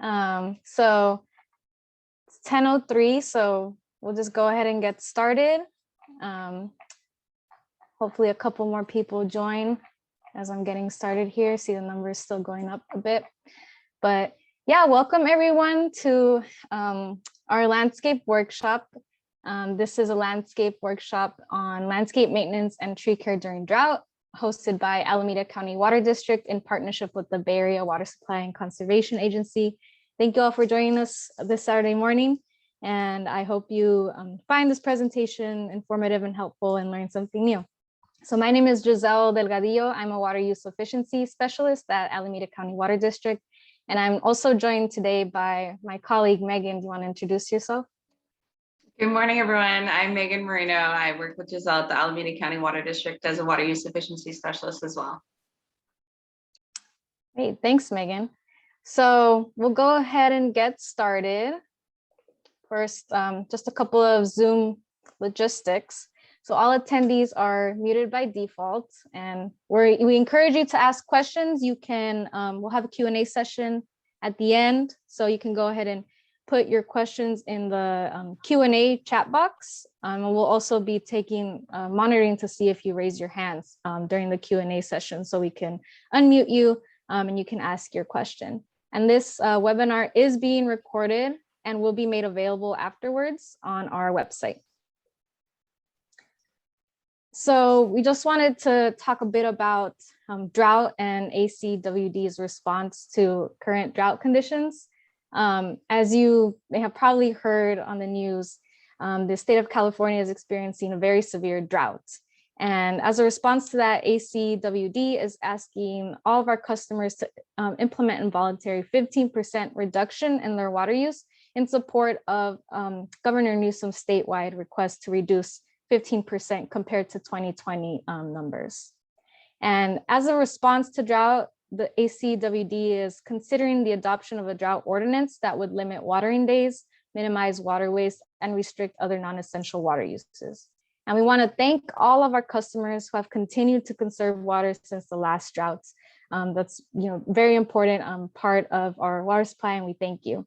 So it's 10:03, so we'll just go ahead and get started. Hopefully a couple more people join as I'm getting started here. See, the number is still going up a bit. But yeah, welcome everyone to our landscape workshop. This is a landscape workshop on landscape maintenance and tree care during drought, hosted by Alameda County Water District in partnership with the Bay Area Water Supply and Conservation Agency. Thank you all for joining us this Saturday morning. And I hope you find this presentation informative and helpful and learn something new. So my name is Giselle Delgadillo. I'm a water use efficiency specialist at Alameda County Water District. And I'm also joined today by my colleague, Megan. Do you want to introduce yourself? Good morning, everyone. I'm Megan Marino. I work with Giselle at the Alameda County Water District as a water use efficiency specialist as well. Great, thanks, Megan. So we'll go ahead and get started. First, just a couple of Zoom logistics. So all attendees are muted by default, and we encourage you to ask questions. You can, we'll have a Q&A session at the end, so you can go ahead and put your questions in the Q&A chat box. And we'll also be taking monitoring to see if you raise your hands during the Q&A session, so we can unmute you and you can ask your question. And this webinar is being recorded and will be made available afterwards on our website. So we just wanted to talk a bit about drought and ACWD's response to current drought conditions. As you may have probably heard on the news, the state of California is experiencing a very severe drought. And as a response to that, ACWD is asking all of our customers to implement a voluntary 15% reduction in their water use in support of Governor Newsom's statewide request to reduce 15% compared to 2020 numbers. And as a response to drought, the ACWD is considering the adoption of a drought ordinance that would limit watering days, minimize water waste, and restrict other non-essential water uses. And we want to thank all of our customers who have continued to conserve water since the last droughts. That's very important part of our water supply, and we thank you.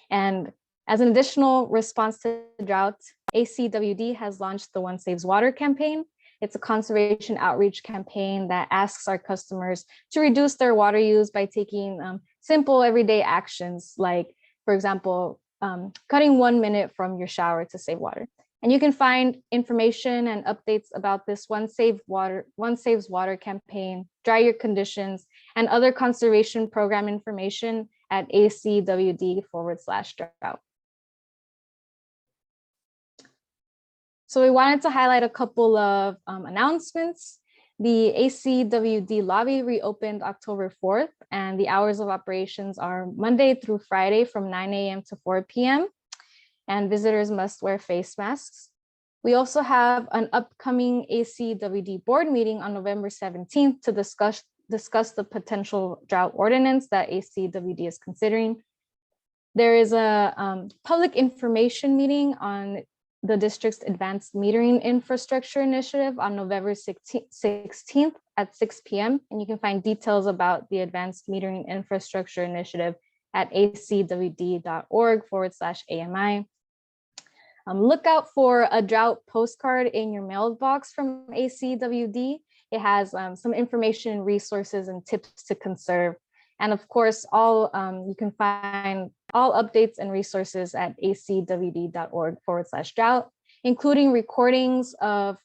And as an additional response to drought, ACWD has launched the One Saves Water campaign. It's a conservation outreach campaign that asks our customers to reduce their water use by taking simple everyday actions, like, for example, cutting 1 minute from your shower to save water. And you can find information and updates about this One Saves Water campaign, dry your conditions, and other conservation program information at acwd.org/drought. So we wanted to highlight a couple of announcements. The ACWD lobby reopened October 4th, and the hours of operations are Monday through Friday from 9 a.m. to 4 p.m. And visitors must wear face masks. We also have an upcoming ACWD board meeting on November 17th to discuss the potential drought ordinance that ACWD is considering. There is a public information meeting on the district's advanced metering infrastructure initiative on November 16th at 6 p.m. And you can find details about the advanced metering infrastructure initiative at acwd.org/AMI. Look out for a drought postcard in your mailbox from ACWD. It has some information, resources, and tips to conserve. And of course, you can find all updates and resources at acwd.org/drought, including recordings of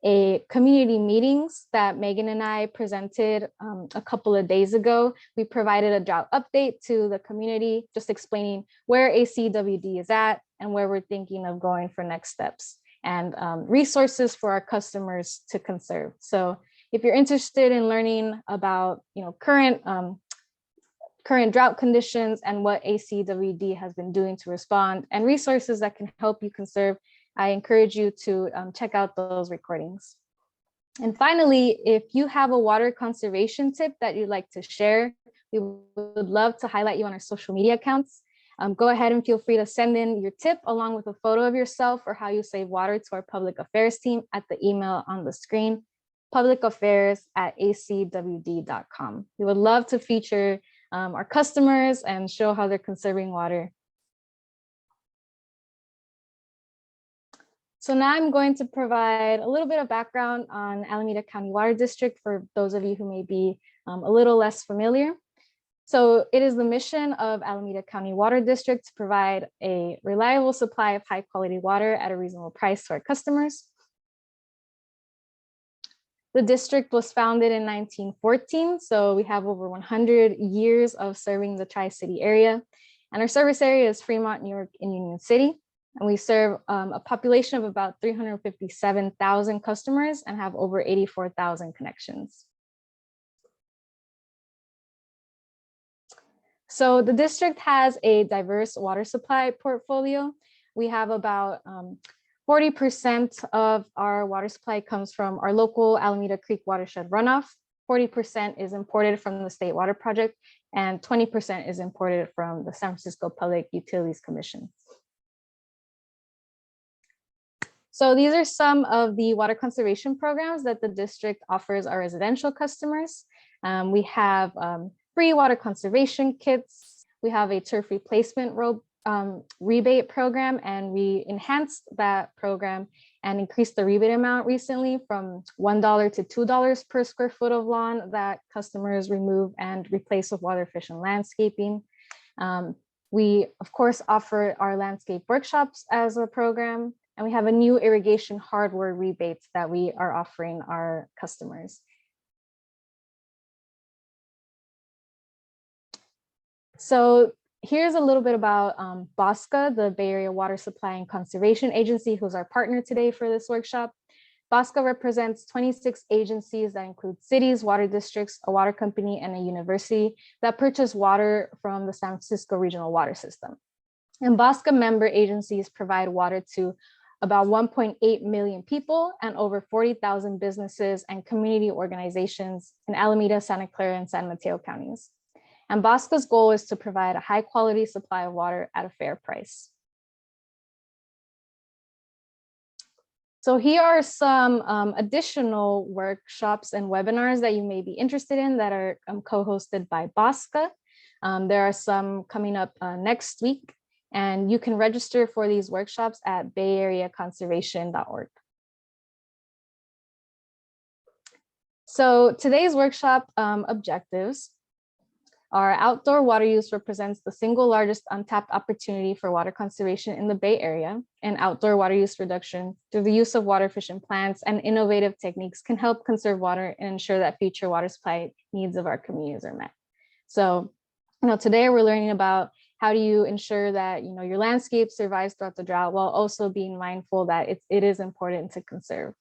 a community meetings that Megan and I presented a couple of days ago. We provided a drought update to the community, just explaining where ACWD is at and where we're thinking of going for next steps, and resources for our customers to conserve. So if you're interested in learning about current drought conditions and what ACWD has been doing to respond, and resources that can help you conserve, I encourage you to check out those recordings. And finally, if you have a water conservation tip that you'd like to share, we would love to highlight you on our social media accounts. Go ahead and feel free to send in your tip along with a photo of yourself or how you save water to our public affairs team at the email on the screen, publicaffairs@acwd.com. We would love to feature our customers and show how they're conserving water. So now I'm going to provide a little bit of background on Alameda County Water District for those of you who may be a little less familiar. So it is the mission of Alameda County Water District to provide a reliable supply of high quality water at a reasonable price to our customers. The district was founded in 1914, so we have over 100 years of serving the Tri-City area. And our service area is Fremont, New York, and Union City. And we serve a population of about 357,000 customers and have over 84,000 connections. So the district has a diverse water supply portfolio. We have about 40% of our water supply comes from our local Alameda Creek watershed runoff. 40% is imported from the State Water Project, and 20% is imported from the San Francisco Public Utilities Commission. So these are some of the water conservation programs that the district offers our residential customers. We have free water conservation kits. We have a turf replacement rebate program, and we enhanced that program and increased the rebate amount recently from $1 to $2 per square foot of lawn that customers remove and replace with water efficient landscaping. We, of course, offer our landscape workshops as a program, and we have a new irrigation hardware rebates that we are offering our customers. So here's a little bit about BOSCA, the Bay Area Water Supply and Conservation Agency, who's our partner today for this workshop. BOSCA represents 26 agencies that include cities, water districts, a water company, and a university that purchase water from the San Francisco Regional Water System. And BOSCA member agencies provide water to about 1.8 million people and over 40,000 businesses and community organizations in Alameda, Santa Clara, and San Mateo counties. And BOSCA's goal is to provide a high quality supply of water at a fair price. So here are some additional workshops and webinars that you may be interested in that are co-hosted by BOSCA. There are some coming up next week, and you can register for these workshops at bayareaconservation.org. So today's workshop objectives. Our outdoor water use represents the single largest untapped opportunity for water conservation in the Bay Area, and outdoor water use reduction through the use of water efficient plants and innovative techniques can help conserve water and ensure that future water supply needs of our communities are met. So, today we're learning about how do you ensure that your landscape survives throughout the drought while also being mindful that it is important to conserve.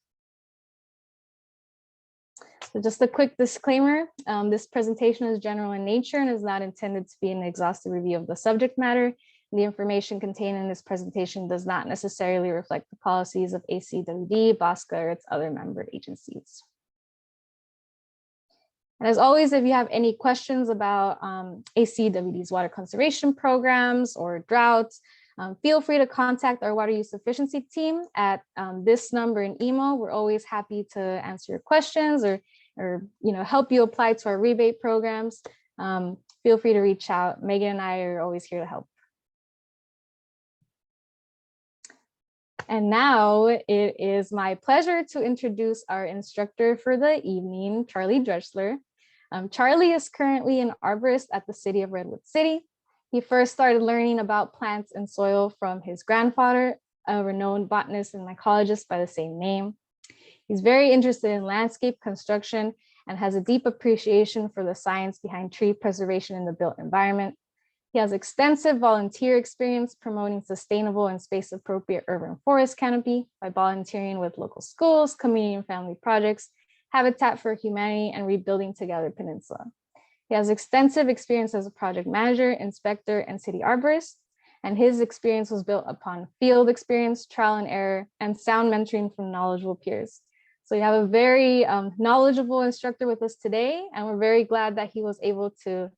So just a quick disclaimer, this presentation is general in nature and is not intended to be an exhaustive review of the subject matter. The information contained in this presentation does not necessarily reflect the policies of ACWD, BOSCA, or its other member agencies. And as always, if you have any questions about ACWD's water conservation programs or droughts, feel free to contact our water use efficiency team at this number and email. We're always happy to answer your questions or help you apply to our rebate programs. Feel free to reach out. Megan and I are always here to help. And now it is my pleasure to introduce our instructor for the evening, Charlie Dreschler. Charlie is currently an arborist at the City of Redwood City. He first started learning about plants and soil from his grandfather, a renowned botanist and mycologist by the same name. He's very interested in landscape construction and has a deep appreciation for the science behind tree preservation in the built environment. He has extensive volunteer experience promoting sustainable and space-appropriate urban forest canopy by volunteering with local schools, community and family projects, Habitat for Humanity, and Rebuilding Together Peninsula. He has extensive experience as a project manager, inspector, and city arborist, and his experience was built upon field experience, trial and error, and sound mentoring from knowledgeable peers. So we have a very knowledgeable instructor with us today, and we're very glad that he was able to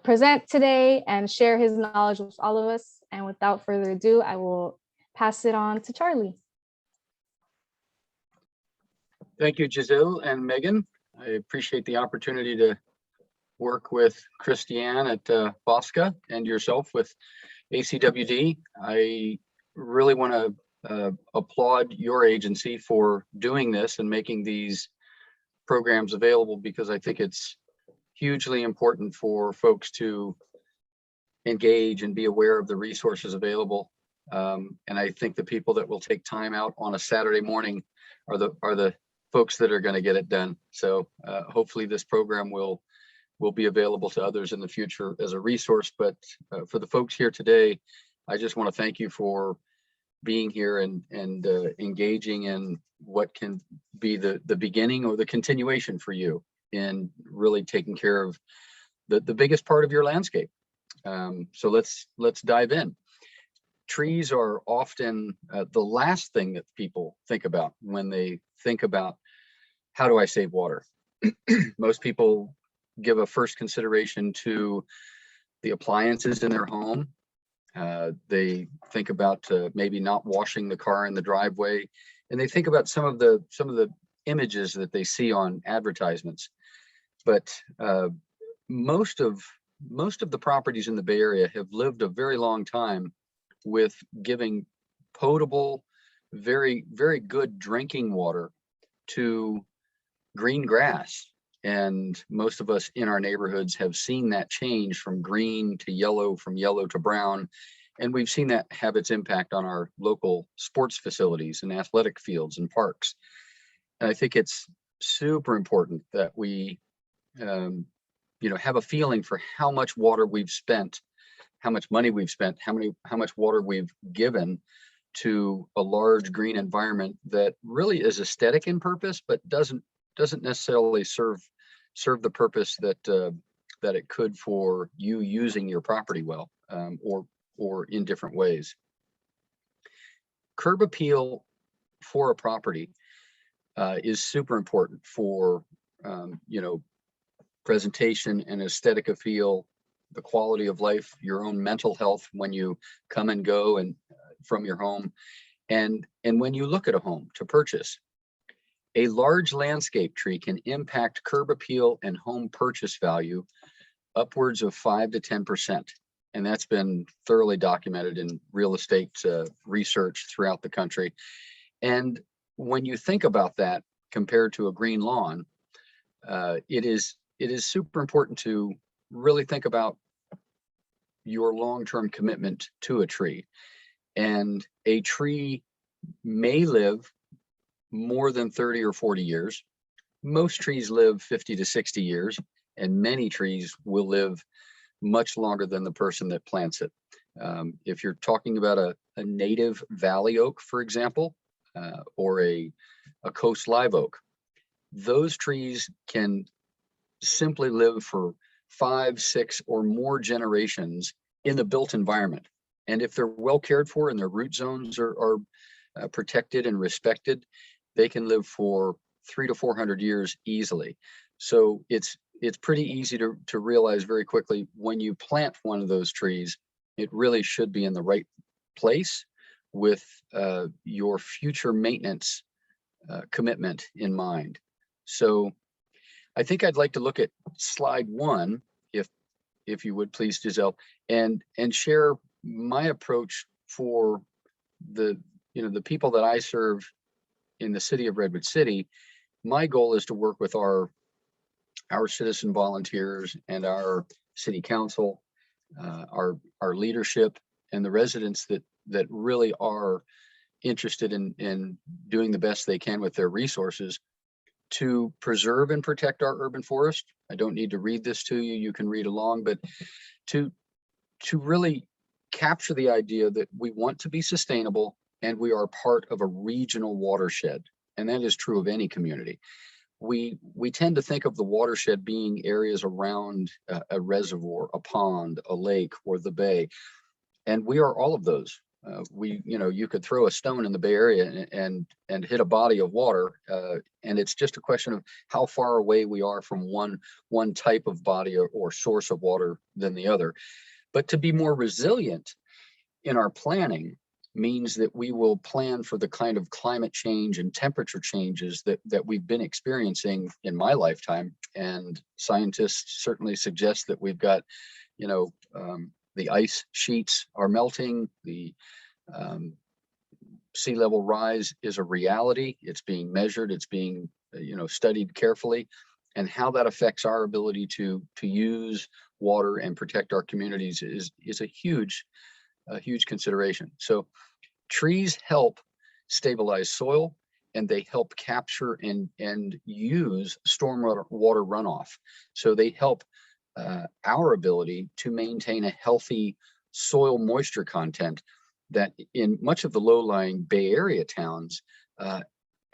present today and share his knowledge with all of us. And without further ado, I will pass it on to Charlie. Thank you, Giselle and Megan. I appreciate the opportunity to work with Christiane at BOSCA and yourself with ACWD. I really want to applaud your agency for doing this and making these programs available, because I think it's hugely important for folks to engage and be aware of the resources available. And I think the people that will take time out on a Saturday morning are the folks that are going to get it done. So hopefully this program will be available to others in the future as a resource. But for the folks here today, I just want to thank you for being here and engaging in what can be the beginning or the continuation for you in really taking care of the biggest part of your landscape. So let's dive in. Trees are often the last thing that people think about when they think about how do I save water. Most people give a first consideration to the appliances in their home. They think about maybe not washing the car in the driveway, and they think about some of the images that they see on advertisements. But most of the properties in the Bay Area have lived a very long time with giving potable, very, very good drinking water to green grass. And most of us in our neighborhoods have seen that change from green to yellow, from yellow to brown. And we've seen that have its impact on our local sports facilities and athletic fields and parks. And I think it's super important that we have a feeling for how much water we've spent, how much money we've spent, how much water we've given to a large green environment that really is aesthetic in purpose, but doesn't necessarily serve the purpose that it could for you using your property well, or in different ways. Curb appeal for a property is super important for presentation and aesthetic appeal, the quality of life, your own mental health when you come and go and from your home, and when you look at a home to purchase. A large landscape tree can impact curb appeal and home purchase value upwards of 5 to 10%. And that's been thoroughly documented in real estate research throughout the country. And when you think about that compared to a green lawn, it is super important to really think about your long-term commitment to a tree. And a tree may live more than 30 or 40 years. Most trees live 50 to 60 years, and many trees will live much longer than the person that plants it. If you're talking about a native valley oak, for example, or a coast live oak, those trees can simply live for 5, 6, or more generations in the built environment. And if they're well cared for and their root zones are protected and respected, they can live for 300 to 400 years easily. So it's pretty easy to realize very quickly when you plant one of those trees, it really should be in the right place with your future maintenance commitment in mind. So I think I'd like to look at slide 1, if you would please, Giselle, and share my approach for the people that I serve in the city of Redwood City. My goal is to work with our citizen volunteers and our city council, our leadership, and the residents that really are interested in doing the best they can with their resources to preserve and protect our urban forest. I don't need to read this to you, you can read along, but to really capture the idea that we want to be sustainable and we are part of a regional watershed. And that is true of any community. We tend to think of the watershed being areas around a reservoir, a pond, a lake, or the bay. And we are all of those. You could throw a stone in the Bay Area and hit a body of water, and it's just a question of how far away we are from one type of body or source of water than the other. But to be more resilient in our planning, means that we will plan for the kind of climate change and temperature changes that we've been experiencing in my lifetime. And scientists certainly suggest that we've got, the ice sheets are melting, the sea level rise is a reality. It's being measured, it's being, studied carefully, and how that affects our ability to use water and protect our communities is a huge consideration. So trees help stabilize soil, and they help capture and use stormwater runoff. So they help our ability to maintain a healthy soil moisture content that in much of the low-lying Bay Area towns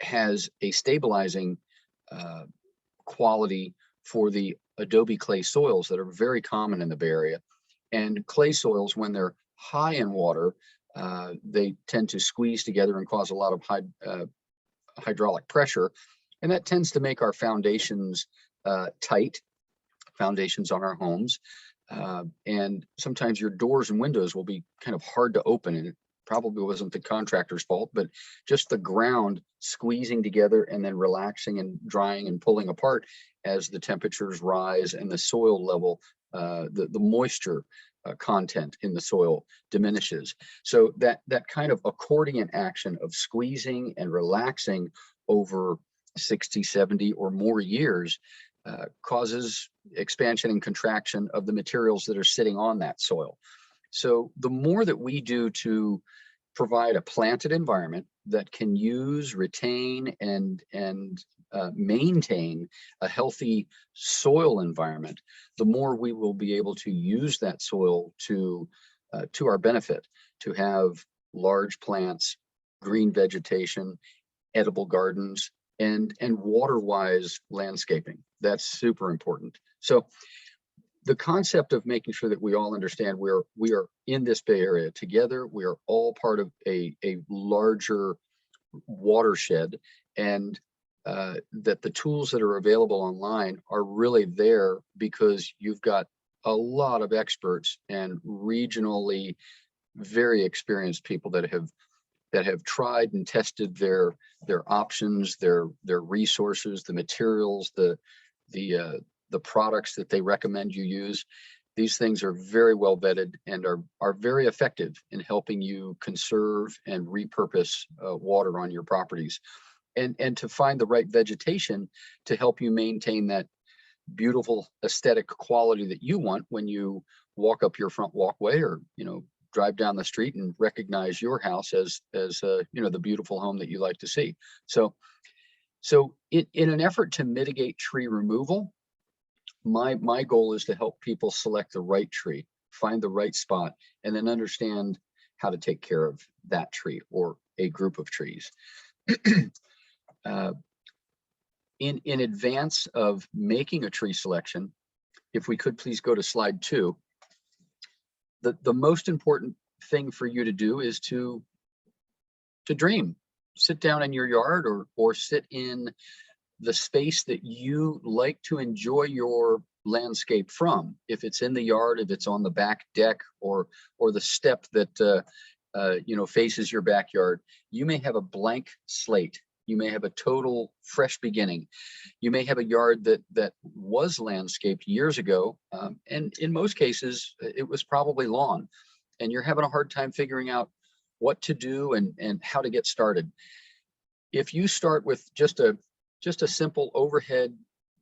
has a stabilizing quality for the adobe clay soils that are very common in the Bay Area. And clay soils, when they're high in water, they tend to squeeze together and cause a lot of hydraulic pressure. And that tends to make our foundations tight, foundations on our homes. And sometimes your doors and windows will be kind of hard to open, and it probably wasn't the contractor's fault, but just the ground squeezing together and then relaxing and drying and pulling apart as the temperatures rise and the soil level, the moisture content in the soil diminishes. So that kind of accordion action of squeezing and relaxing over 60, 70 or more years causes expansion and contraction of the materials that are sitting on that soil. So the more that we do to provide a planted environment that can use, retain, and maintain a healthy soil environment, the more we will be able to use that soil to our benefit, to have large plants, green vegetation, edible gardens, and water-wise landscaping. That's super important. So the concept of making sure that we all understand we are in this Bay Area together, we are all part of a larger watershed, and that the tools that are available online are really there because you've got a lot of experts and regionally very experienced people that have tried and tested their options, their resources, the materials, the products that they recommend you use. These things are very well vetted and are very effective in helping you conserve and repurpose water on your properties, and to find the right vegetation to help you maintain that beautiful aesthetic quality that you want when you walk up your front walkway, or drive down the street and recognize your house as the beautiful home that you like to see. So in an effort to mitigate tree removal, my goal is to help people select the right tree, find the right spot, and then understand how to take care of that tree or a group of trees. In advance of making a tree selection, if we could please go to slide 2, the most important thing for you to do is to dream. Sit down in your yard or sit in the space that you like to enjoy your landscape from. If it's in the yard, if it's on the back deck, or the step that faces your backyard, you may have a blank slate. You may have a total fresh beginning. You may have a yard that was landscaped years ago, and in most cases it was probably lawn, and you're having a hard time figuring out what to do and how to get started. If you start with just a simple overhead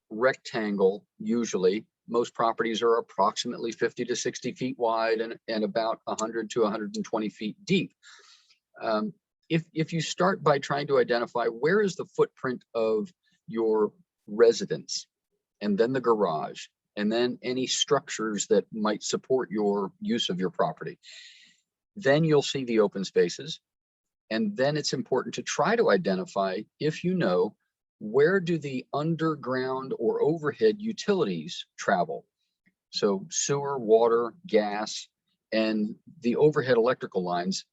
rectangle, usually most properties are approximately 50 to 60 feet wide and about 100 to 120 feet deep. If you start by trying to identify where is the footprint of your residence, and then the garage, and then any structures that might support your use of your property, then you'll see the open spaces. And then it's important to try to identify, if you know, where do the underground or overhead utilities travel? So sewer, water, gas, and the overhead electrical lines,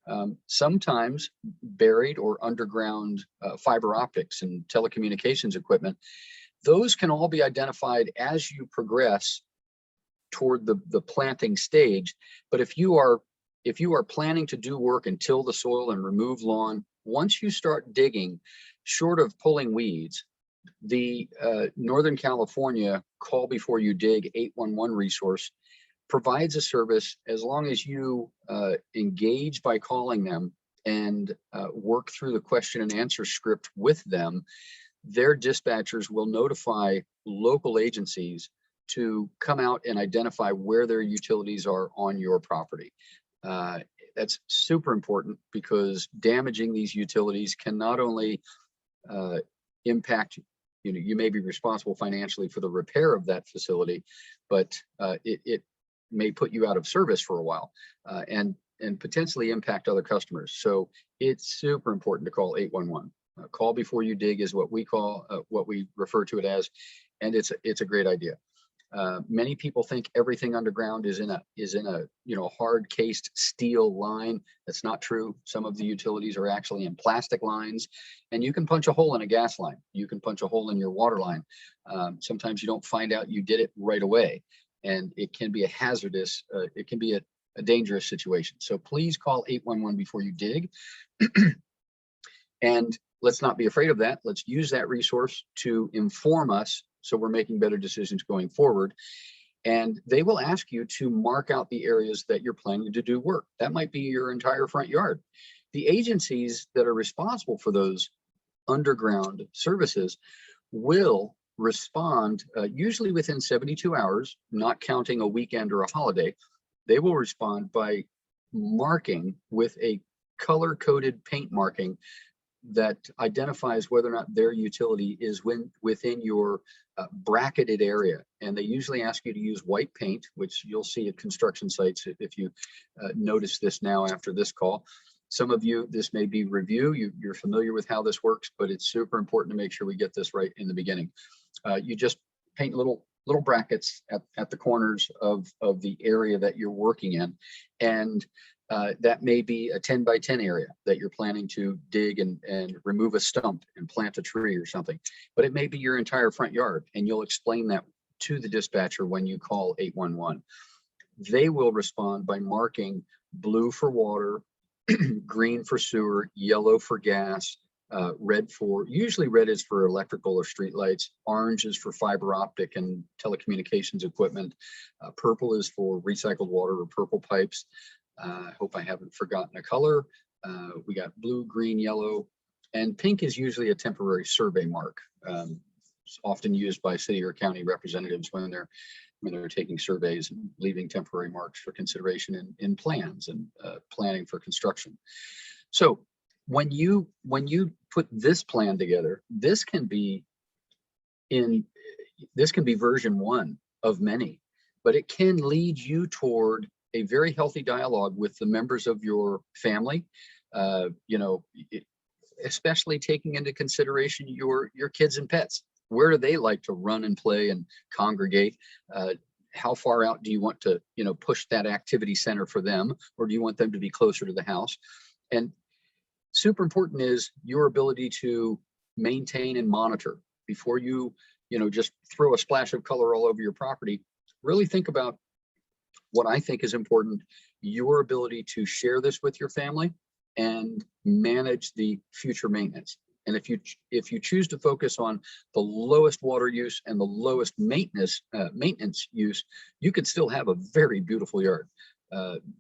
sometimes buried or underground fiber optics and telecommunications equipment. Those can all be identified as you progress toward the planting stage. But if you are if you are planning to do work and till the soil and remove lawn, once you start digging, short of pulling weeds, the Northern California Call Before You Dig 811 resource provides a service. As long as you engage by calling them and work through the question and answer script with them, their dispatchers will notify local agencies to come out and identify where their utilities are on your property. That's super important, because damaging these utilities can not only impact, you may be responsible financially for the repair of that facility, but it may put you out of service for a while and potentially impact other customers. So it's super important to call 811. Call before you dig is what we call, what we refer to it as, and it's a great idea. Many people think everything underground is in a hard cased steel line. That's not true. Some of the utilities are actually in plastic lines, and you can punch a hole in a gas line. You can punch a hole in your water line. Sometimes you don't find out you did it right away, and it can be a hazardous, it can be a dangerous situation. So please call 811 before you dig. And let's not be afraid of that. Let's use that resource to inform us, so we're making better decisions going forward. And they will ask you to mark out the areas that you're planning to do work. That might be your entire front yard. The agencies that are responsible for those underground services will respond usually within 72 hours, not counting a weekend or a holiday. They will respond by marking with a color-coded paint marking that identifies whether or not their utility is within your bracketed area. And they usually ask you to use white paint, which you'll see at construction sites if you notice this now after this call. Some of you, this may be review, you're familiar with how this works, but it's super important to make sure we get this right in the beginning. You just paint little brackets at the corners of the area that you're working in. And that may be a 10 by 10 area that you're planning to dig and remove a stump and plant a tree or something. But it may be your entire front yard, and you'll explain that to the dispatcher when you call 811. They will respond by marking blue for water, green for sewer, yellow for gas, usually red is for electrical or street lights, orange is for fiber optic and telecommunications equipment, purple is for recycled water or purple pipes. I hope I haven't forgotten a color. We got blue, green, yellow, and pink is usually a temporary survey mark. It's often used by city or county representatives when they're taking surveys and leaving temporary marks for consideration in plans and planning for construction. So when you put this plan together, this can be version 1 of many, but it can lead you toward a very healthy dialogue with the members of your family, especially taking into consideration your kids and pets. Where do they like to run and play and congregate? How far out do you want to, push that activity center for them, or do you want them to be closer to the house? And super important is your ability to maintain and monitor before you, just throw a splash of color all over your property. Really think about what I think is important, your ability to share this with your family and manage the future maintenance. And if you choose to focus on the lowest water use and the lowest maintenance use, you could still have a very beautiful yard.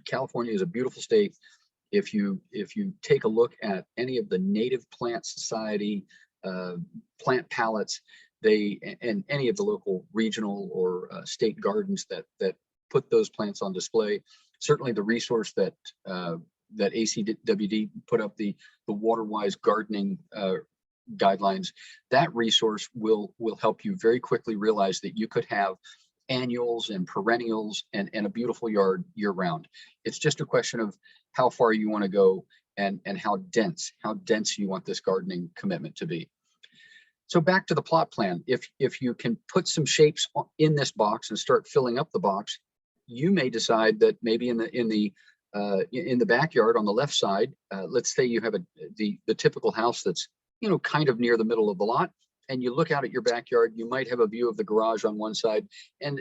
California is a beautiful state. If you take a look at any of the Native Plant Society plant palettes, and any of the local regional or state gardens that put those plants on display. Certainly the resource that ACWD put up, the water-wise gardening guidelines, that resource will help you very quickly realize that you could have annuals and perennials and a beautiful yard year-round. It's just a question of how far you want to go and how dense you want this gardening commitment to be. So back to the plot plan. If you can put some shapes in this box and start filling up the box, you may decide that maybe in the backyard on the left side, let's say you have the typical house that's kind of near the middle of the lot, and you look out at your backyard, you might have a view of the garage on one side and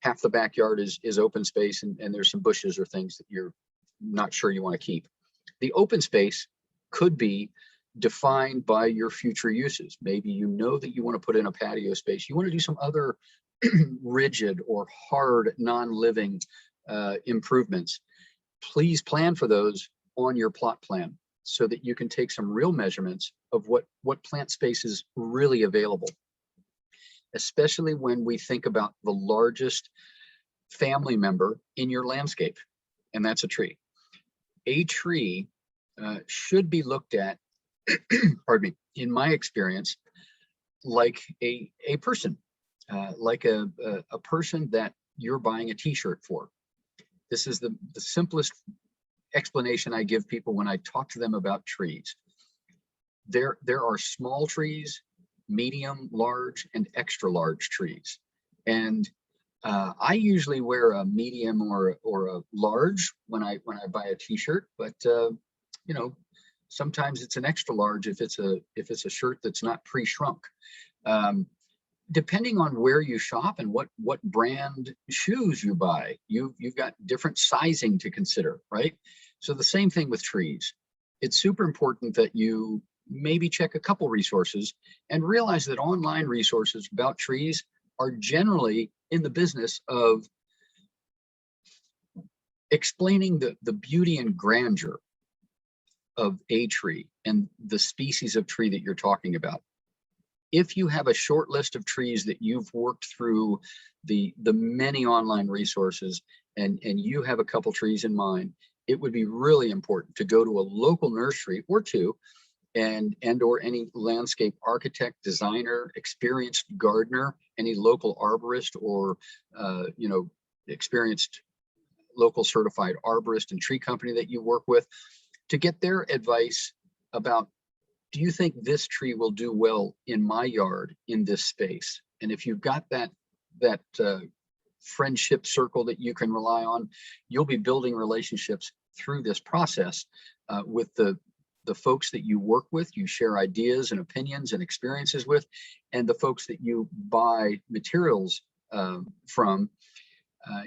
half the backyard is open space and there's some bushes or things that you're not sure you want to keep. The open space could be defined by your future uses. Maybe you know that you want to put in a patio space. You want to do some other rigid or hard non-living improvements. Please plan for those on your plot plan so that you can take some real measurements of what plant space is really available, especially when we think about the largest family member in your landscape, and that's a tree. A tree should be looked at, pardon me, in my experience, like a person, like a person that you're buying a t-shirt for. This is the simplest explanation I give people when I talk to them about trees. There are small trees, medium, large, and extra large trees. And I usually wear a medium or a large when I buy a t-shirt, but you know, sometimes it's an extra large if it's a shirt that's not pre-shrunk. Depending on where you shop and what brand shoes you buy, you've got different sizing to consider, right? So the same thing with trees. It's super important that you maybe check a couple resources and realize that online resources about trees are generally in the business of explaining the beauty and grandeur of a tree and the species of tree that you're talking about. If you have a short list of trees that you've worked through the many online resources and you have a couple trees in mind, it would be really important to go to a local nursery or two and or any landscape architect, designer, experienced gardener, any local arborist or you know, experienced local certified arborist and tree company that you work with to get their advice about, do you think this tree will do well in my yard in this space? And if you've got that friendship circle that you can rely on, you'll be building relationships through this process with the folks that you work with, you share ideas and opinions and experiences with, and the folks that you buy materials from,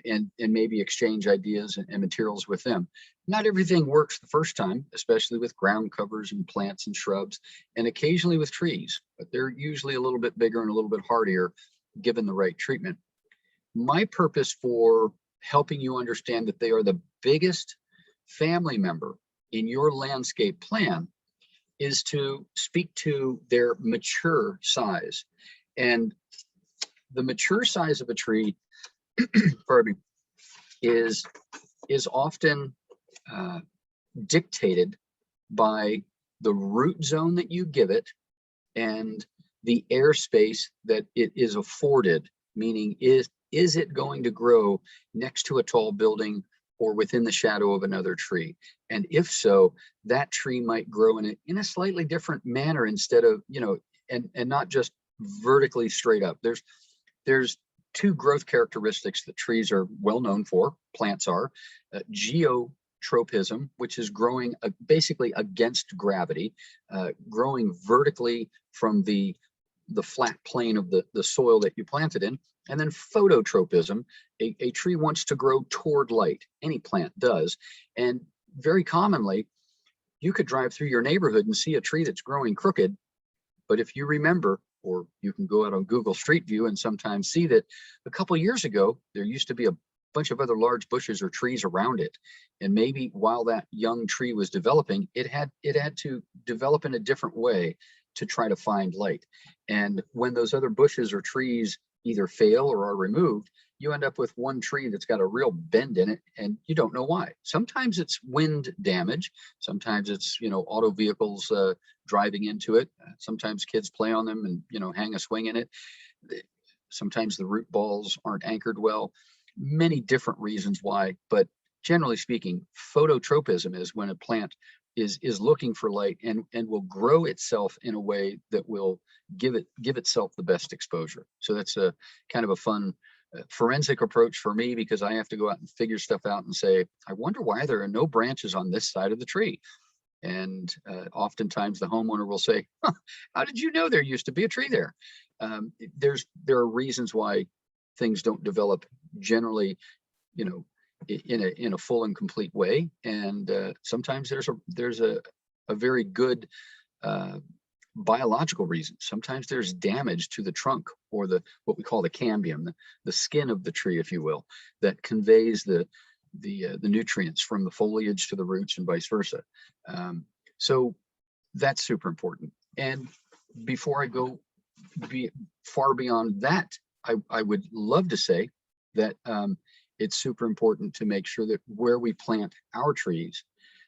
and maybe exchange ideas and materials with them. Not everything works the first time, especially with ground covers and plants and shrubs, and occasionally with trees, but they're usually a little bit bigger and a little bit hardier given the right treatment. My purpose for helping you understand that they are the biggest family member in your landscape plan is to speak to their mature size. And the mature size of a tree, pardon me, is often dictated by the root zone that you give it and the airspace that it is afforded, meaning is it going to grow next to a tall building or within the shadow of another tree? And if so, that tree might grow in a slightly different manner instead of, you know, and not just vertically straight up. There's two growth characteristics that trees are well known for, plants are, geotropism, which is growing basically against gravity, growing vertically from the flat plane of the soil that you planted in, and then phototropism. A tree wants to grow toward light. Any plant does. And very commonly, you could drive through your neighborhood and see a tree that's growing crooked. But if you remember, or you can go out on Google Street View and sometimes see that a couple of years ago, there used to be a bunch of other large bushes or trees around it. And maybe while that young tree was developing, it had to develop in a different way to try to find light. And when those other bushes or trees either fail or are removed, you end up with one tree that's got a real bend in it and you don't know why. Sometimes it's wind damage. Sometimes it's, you know, auto vehicles driving into it. Sometimes kids play on them and, you know, hang a swing in it. Sometimes the root balls aren't anchored well. Many different reasons why, but generally speaking, phototropism is when a plant is looking for light and will grow itself in a way that will give itself the best exposure. So that's a kind of a fun forensic approach for me, because I have to go out and figure stuff out and say, I wonder why there are no branches on this side of the tree. And oftentimes the homeowner will say, huh, how did you know there used to be a tree there? There are reasons why things don't develop generally, you know, in a full and complete way. And sometimes there's a very good biological reason. Sometimes there's damage to the trunk, or what we call the cambium, the skin of the tree, if you will, that conveys the nutrients from the foliage to the roots and vice versa. So that's super important. And before I go far beyond that, I would love to say that it's super important to make sure that where we plant our trees,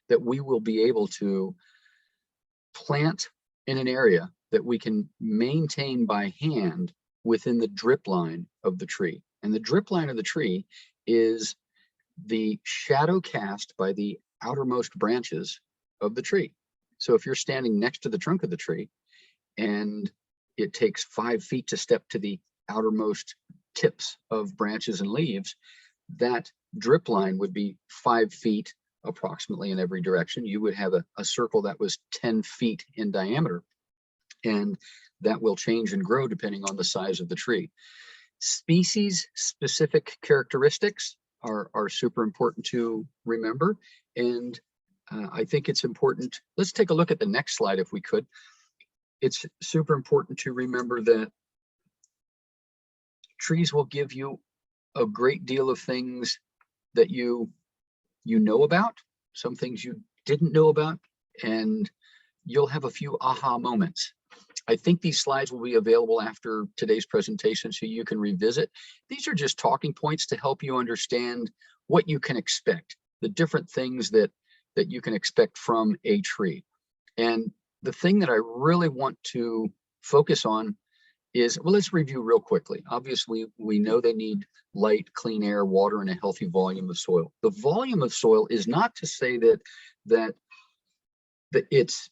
that we will be able to plant in an area that we can maintain by hand within the drip line of the tree. And the drip line of the tree is the shadow cast by the outermost branches of the tree. So if you're standing next to the trunk of the tree and it takes 5 feet to step to the outermost tips of branches and leaves, that drip line would be 5 feet approximately in every direction. You would have a circle that was 10 feet in diameter, and that will change and grow depending on the size of the tree. Species specific characteristics are super important to remember. And I think it's important. Let's take a look at the next slide if we could. It's super important to remember that trees will give you a great deal of things that you know about, some things you didn't know about, and you'll have a few aha moments. I think these slides will be available after today's presentation so you can revisit. These are just talking points to help you understand what you can expect, the different things that you can expect from a tree. And the thing that I really want to focus on is, well, let's review real quickly. Obviously, we know they need light, clean air, water, and a healthy volume of soil. The volume of soil is not to say that it's,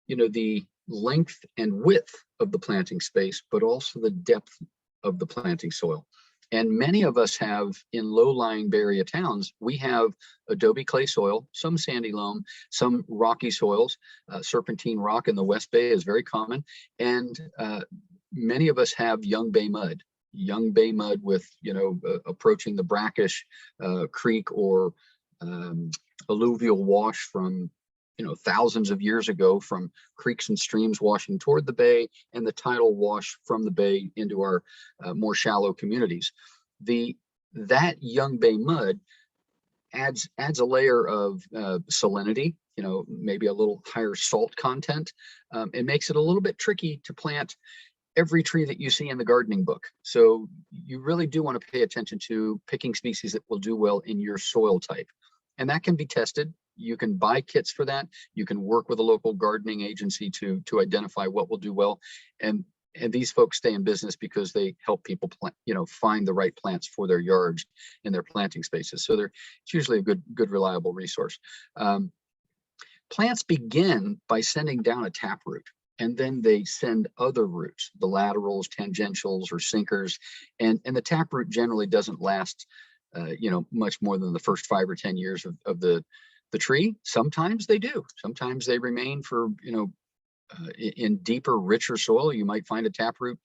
you know, the length and width of the planting space, but also the depth of the planting soil. And many of us have, in low-lying Bay Area towns, we have adobe clay soil, some sandy loam, some rocky soils. Serpentine rock in the West Bay is very common. And many of us have young bay mud with, you know, approaching the brackish creek or alluvial wash from, you know, thousands of years ago, from creeks and streams washing toward the bay, and the tidal wash from the bay into our more shallow communities. That young bay mud adds a layer of salinity, you know, maybe a little higher salt content. It makes it a little bit tricky to plant every tree that you see in the gardening book. So you really do want to pay attention to picking species that will do well in your soil type. And that can be tested. You can buy kits for that. You can work with a local gardening agency to identify what will do well. And these folks stay in business because they help people plant, you know, find the right plants for their yards and their planting spaces. So it's usually a good reliable resource. Plants begin by sending down a taproot, and then they send other roots, the laterals, tangentials, or sinkers. And the taproot generally doesn't last you know, much more than the first 5 or 10 years of the tree. Sometimes they do. Sometimes they remain for, you know, in deeper, richer soil. You might find a taproot,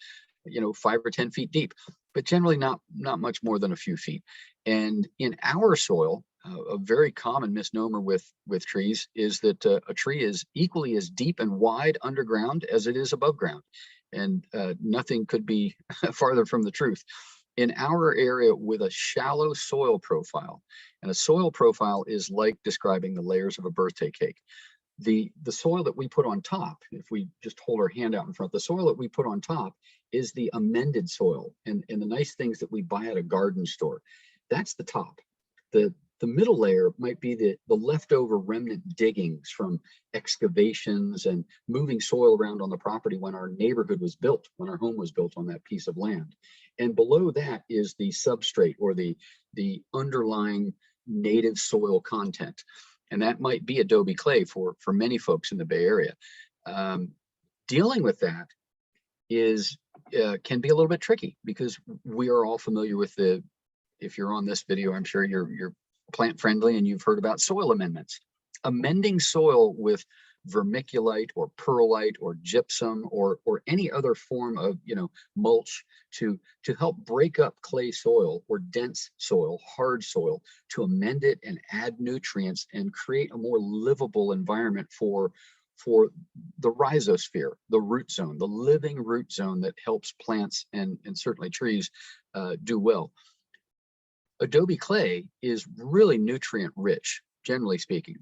you know, 5 or 10 feet deep, but generally not much more than a few feet. And in our soil, a very common misnomer with trees is that a tree is equally as deep and wide underground as it is above ground. And nothing could be farther from the truth. In our area, with a shallow soil profile, and a soil profile is like describing the layers of a birthday cake. The soil that we put on top, if we just hold our hand out in front, the soil that we put on top is the amended soil, and the nice things that we buy at a garden store. That's the top. The middle layer might be the leftover remnant diggings from excavations and moving soil around on the property when our neighborhood was built, when our home was built on that piece of land. And below that is the substrate, or the underlying native soil content. And that might be adobe clay for many folks in the Bay Area. Dealing with that can be a little bit tricky, because we are all familiar with if you're on this video, I'm sure you're plant friendly and you've heard about soil amendments. Amending soil with vermiculite or perlite or gypsum or any other form of, mulch to help break up clay soil or dense soil, hard soil, to amend it and add nutrients and create a more livable environment for the rhizosphere, the root zone, the living root zone that helps plants and certainly trees do well. Adobe clay is really nutrient rich, generally speaking.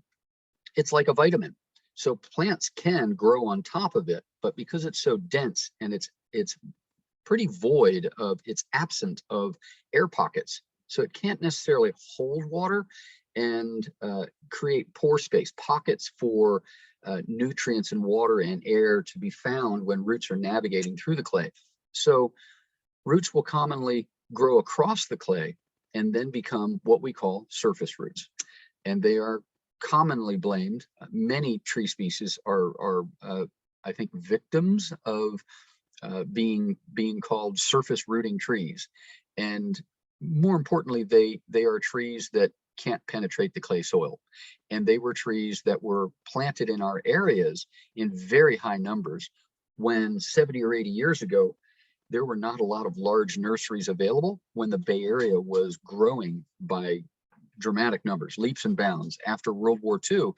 It's like a vitamin. So plants can grow on top of it, but because it's so dense and it's pretty void of, it's absent of air pockets. So it can't necessarily hold water and create pore space, pockets for nutrients and water and air to be found when roots are navigating through the clay. So roots will commonly grow across the clay and then become what we call surface roots. And they are commonly blamed. Many tree species are I think, victims of being called surface rooting trees. And more importantly, they are trees that can't penetrate the clay soil. And they were trees that were planted in our areas in very high numbers when 70 or 80 years ago, there were not a lot of large nurseries available when the Bay Area was growing by dramatic numbers, leaps and bounds. After World War II,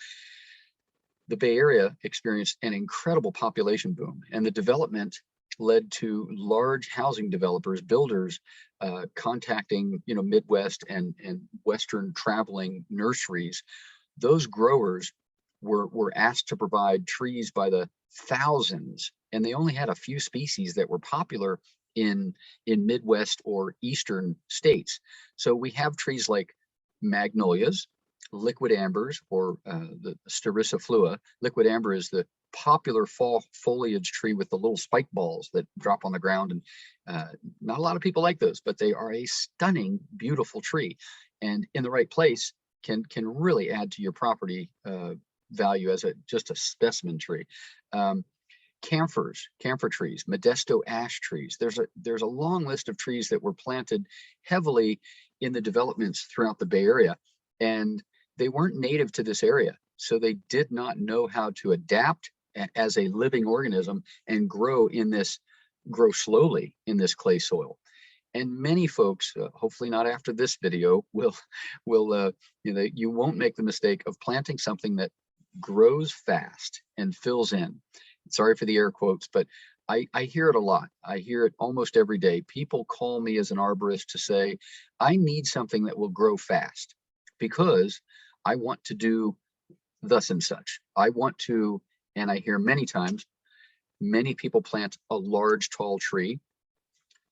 the Bay Area experienced an incredible population boom, and the development led to large housing developers, builders, contacting Midwest and Western traveling nurseries. Those growers were asked to provide trees by the thousands, and they only had a few species that were popular in Midwest or Eastern states. So we have trees like magnolias, liquid ambers, or the Styraciflua. Liquid amber is the popular fall foliage tree with the little spike balls that drop on the ground, and not a lot of people like those, but they are a stunning, beautiful tree, and in the right place can really add to your property value as just a specimen tree. Camphor trees, Modesto ash trees. There's a long list of trees that were planted heavily in the developments throughout the Bay Area, and they weren't native to this area, so they did not know how to adapt as a living organism and grow slowly in this clay soil. And many folks, hopefully not after this video, will you won't make the mistake of planting something that grows fast and fills in. Sorry for the air quotes, but I hear it a lot. I hear it almost every day. People call me as an arborist to say, I need something that will grow fast because I want to do thus and such. I want to, and I hear many times, many people plant a large tall tree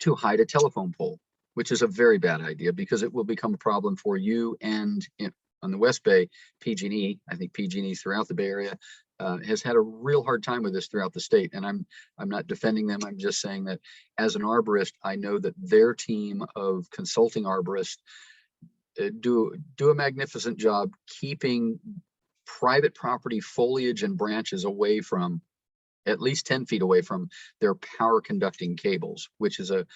to hide a telephone pole, which is a very bad idea because it will become a problem for you. And on the West Bay, PG&E, I think PG&E throughout the Bay Area has had a real hard time with this throughout the state. And I'm not defending them. I'm just saying that as an arborist, I know that their team of consulting arborists do a magnificent job keeping private property foliage and branches away from, at least 10 feet away from, their power conducting cables, which is a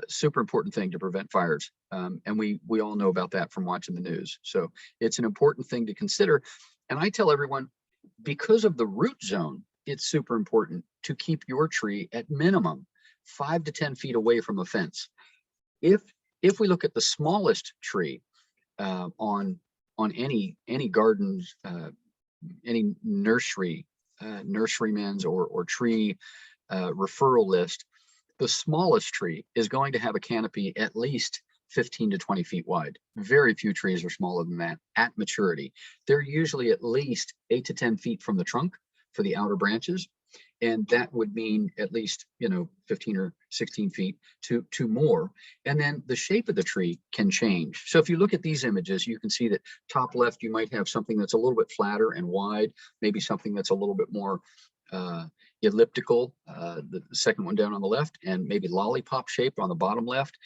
super important thing to prevent fires. And we all know about that from watching the news. So it's an important thing to consider. And I tell everyone, because of the root zone, it's super important to keep your tree at minimum 5 to 10 feet away from a fence. If we look at the smallest tree on any gardens, any nurseryman's or tree referral list, the smallest tree is going to have a canopy at least 15 to 20 feet wide. Very few trees are smaller than that at maturity. They're usually at least 8 to 10 feet from the trunk for the outer branches. And that would mean at least, 15 or 16 feet to more. And then the shape of the tree can change. So if you look at these images, you can see that top left, you might have something that's a little bit flatter and wide, maybe something that's a little bit more elliptical, the second one down on the left, and maybe lollipop shape on the bottom left.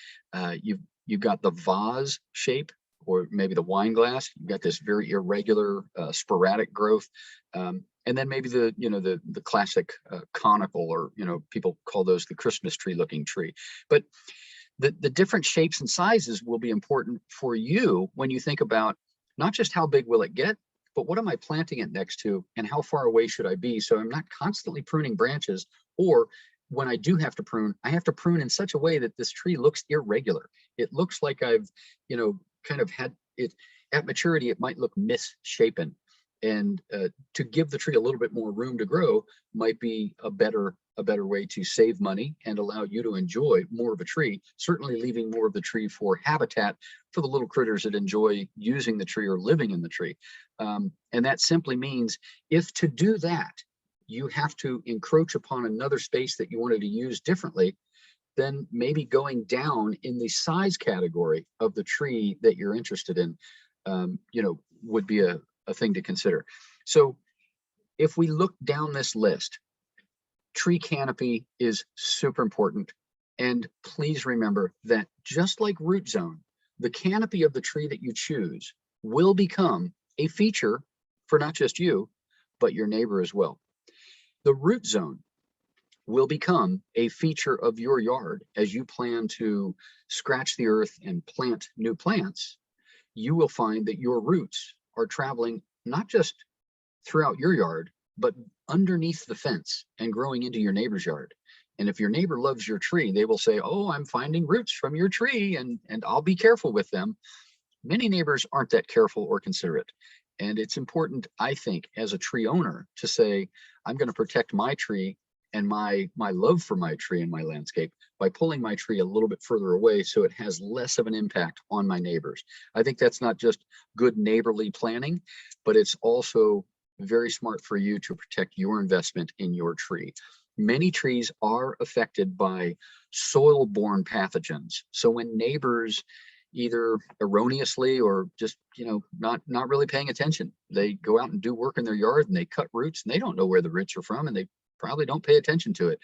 You've got the vase shape, or maybe the wine glass. You've got this very irregular, sporadic growth. And then maybe the classic conical, or people call those the Christmas tree looking tree. But the different shapes and sizes will be important for you when you think about not just how big will it get, but what am I planting it next to, and how far away should I be? So I'm not constantly pruning branches, or when I do have to prune, I have to prune in such a way that this tree looks irregular. It looks like I've, kind of had it at maturity, it might look misshapen. And to give the tree a little bit more room to grow might be a better way to save money and allow you to enjoy more of a tree, certainly leaving more of the tree for habitat for the little critters that enjoy using the tree or living in the tree. And that simply means, if to do that, you have to encroach upon another space that you wanted to use differently, then maybe going down in the size category of the tree that you're interested in, would be a thing to consider. So if we look down this list, tree canopy is super important. And please remember that just like root zone, the canopy of the tree that you choose will become a feature for not just you, but your neighbor as well. The root zone will become a feature of your yard as you plan to scratch the earth and plant new plants. You will find that your roots are traveling not just throughout your yard, but underneath the fence and growing into your neighbor's yard. And if your neighbor loves your tree, they will say, oh, I'm finding roots from your tree, and I'll be careful with them. Many neighbors aren't that careful or considerate. And it's important, I think, as a tree owner to say, I'm going to protect my tree and my love for my tree and my landscape by pulling my tree a little bit further away so it has less of an impact on my neighbors. I think that's not just good neighborly planning, but it's also very smart for you to protect your investment in your tree. Many trees are affected by soil-borne pathogens. So when neighbors either erroneously or just, not really paying attention, they go out and do work in their yard and they cut roots and they don't know where the roots are from and they probably don't pay attention to it.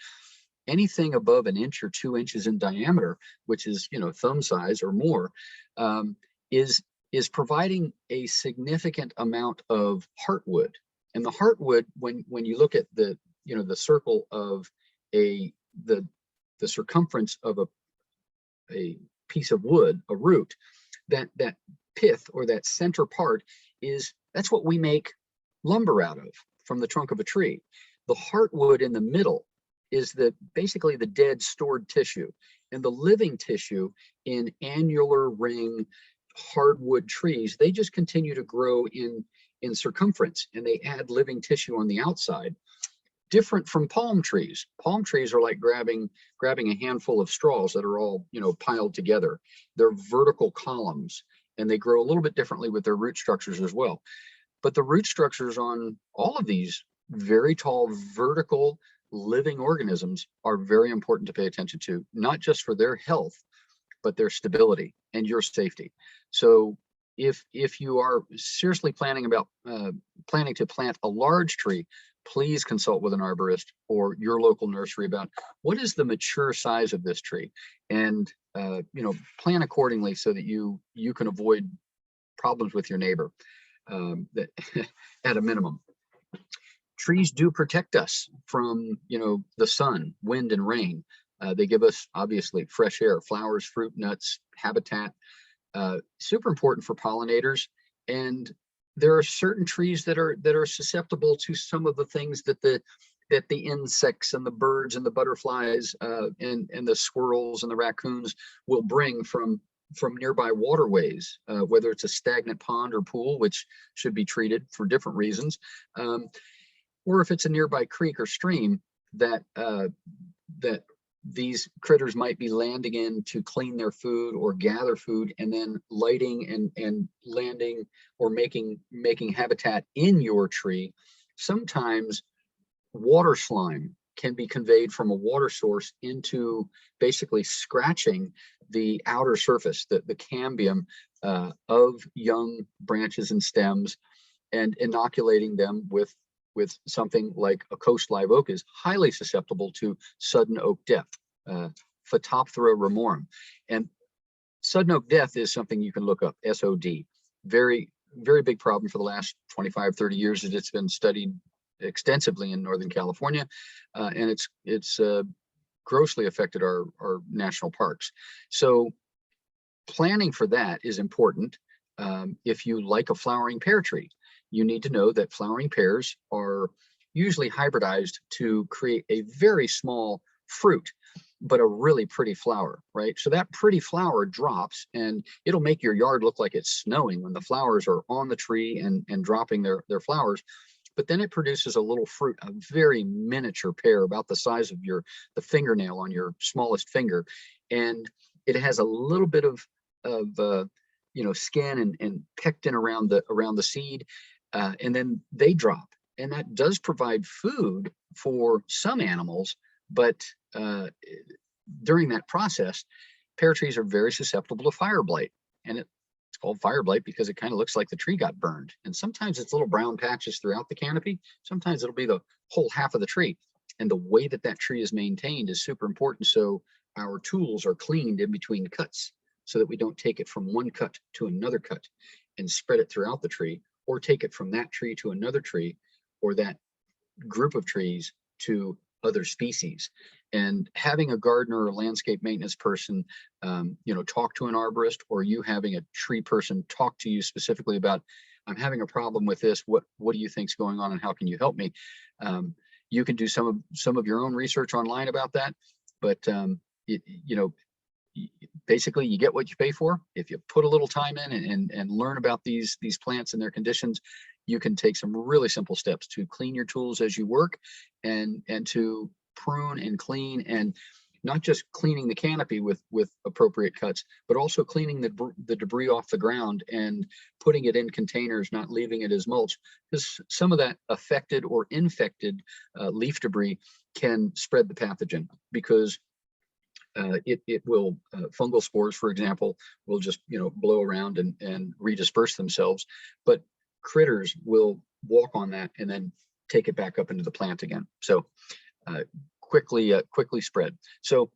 Anything above 1 inch or 2 inches in diameter, which is, thumb size or more, is providing a significant amount of heartwood. And the heartwood, when you look at the circle of the circumference of a piece of wood, a root, that pith or that center part that's what we make lumber out of from the trunk of a tree. The heartwood in the middle is basically the dead stored tissue, and the living tissue in annular ring hardwood trees, they just continue to grow in circumference, and they add living tissue on the outside. Different from palm trees. Palm trees are like grabbing a handful of straws that are all piled together. They're vertical columns, and they grow a little bit differently with their root structures as well. But the root structures on all of these very tall vertical living organisms are very important to pay attention to, not just for their health, but their stability and your safety. So if you are seriously planning to plant a large tree, please consult with an arborist or your local nursery about what is the mature size of this tree, and plan accordingly so that you can avoid problems with your neighbor that at a minimum. Trees do protect us from the sun, wind, and rain. They give us obviously fresh air, flowers, fruit, nuts, habitat. Super important for pollinators. And there are certain trees that are susceptible to some of the things that the insects and the birds and the butterflies and the squirrels and the raccoons will bring from nearby waterways, whether it's a stagnant pond or pool, which should be treated for different reasons, or if it's a nearby creek or stream that these critters might be landing in to clean their food or gather food, and then lighting and landing or making habitat in your tree. Sometimes water slime can be conveyed from a water source into basically scratching the outer surface, the cambium of young branches and stems, and inoculating them with something like a coast live oak is highly susceptible to sudden oak death, Phytophthora ramorum. And sudden oak death is something you can look up, SOD. Very, very big problem for the last 25, 30 years that it's been studied extensively in Northern California, and it's grossly affected our national parks. So planning for that is important. If you like a flowering pear tree, you need to know that flowering pears are usually hybridized to create a very small fruit, but a really pretty flower, right? So that pretty flower drops and it'll make your yard look like it's snowing when the flowers are on the tree and dropping their flowers. But then it produces a little fruit, a very miniature pear, about the size of the fingernail on your smallest finger. And it has a little bit of skin and pectin around the seed. And then they drop. And that does provide food for some animals, but during that process, pear trees are very susceptible to fire blight. And it's called fire blight because it kind of looks like the tree got burned. And sometimes it's little brown patches throughout the canopy. Sometimes it'll be the whole half of the tree. And the way that that tree is maintained is super important. So our tools are cleaned in between cuts so that we don't take it from one cut to another cut and spread it throughout the tree, or take it from that tree to another tree, or that group of trees to other species. And having a gardener or landscape maintenance person, talk to an arborist, or you having a tree person talk to you specifically about, I'm having a problem with this. What do you think's going on, and how can you help me? You can do some of your own research online about that, but basically you get what you pay for. If you put a little time in and learn about these plants and their conditions, you can take some really simple steps to clean your tools as you work, and to prune and clean, and not just cleaning the canopy with appropriate cuts, but also cleaning the debris off the ground and putting it in containers, not leaving it as mulch, because some of that affected or infected leaf debris can spread the pathogen, because it will, fungal spores, for example, will just blow around and redisperse themselves, but critters will walk on that and then take it back up into the plant again. So quickly spread. So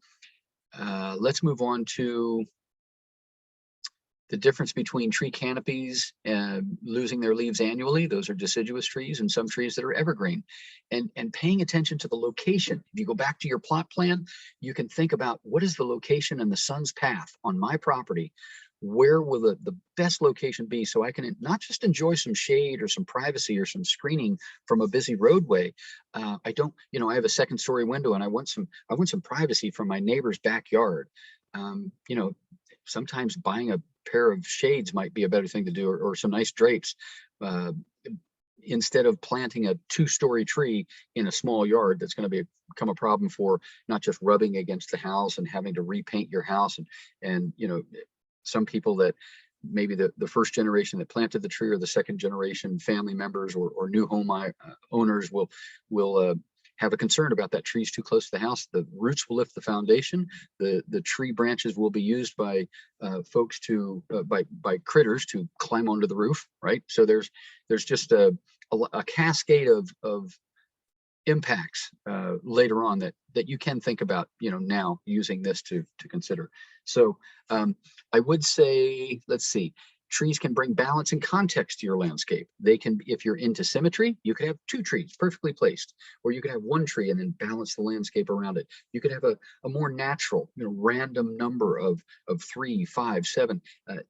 let's move on to the difference between tree canopies and losing their leaves annually. Those are deciduous trees, and some trees that are evergreen. And paying attention to the location. If you go back to your plot plan, you can think about, what is the location and the sun's path on my property? Where will the best location be, so I can not just enjoy some shade or some privacy or some screening from a busy roadway. I have a second story window, and I want some privacy from my neighbor's backyard. Sometimes buying a pair of shades might be a better thing to do, or some nice drapes, instead of planting a 2-story tree in a small yard that's going to become a problem for not just rubbing against the house and having to repaint your house. And some people that maybe the first generation that planted the tree, or the second generation family members or new home owners will have a concern about that tree's too close to the house. The roots will lift the foundation. The tree branches will be used by folks by critters to climb onto the roof, right? So there's just a cascade of impacts later on that you can think about, now using this to consider. So I would say, let's see, trees can bring balance and context to your landscape. They can, if you're into symmetry, you could have 2 trees perfectly placed, or you could have 1 tree and then balance the landscape around it. You could have a more natural, random number of 3, 5, 7,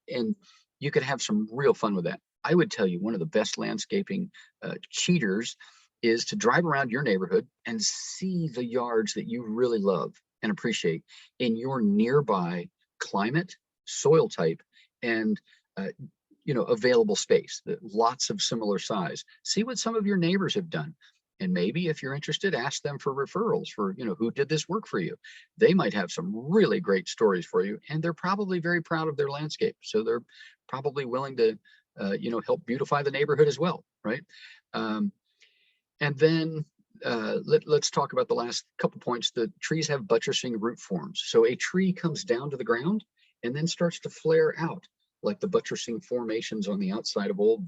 and you could have some real fun with that. I would tell you, one of the best landscaping cheaters is to drive around your neighborhood and see the yards that you really love and appreciate in your nearby climate, soil type, and available space. Lots of similar size. See what some of your neighbors have done, and maybe if you're interested, ask them for referrals for who did this work for you. They might have some really great stories for you, and they're probably very proud of their landscape, so they're probably willing to help beautify the neighborhood as well, right? And then let's talk about the last couple points. The trees have buttressing root forms. So a tree comes down to the ground and then starts to flare out, like the buttressing formations on the outside of old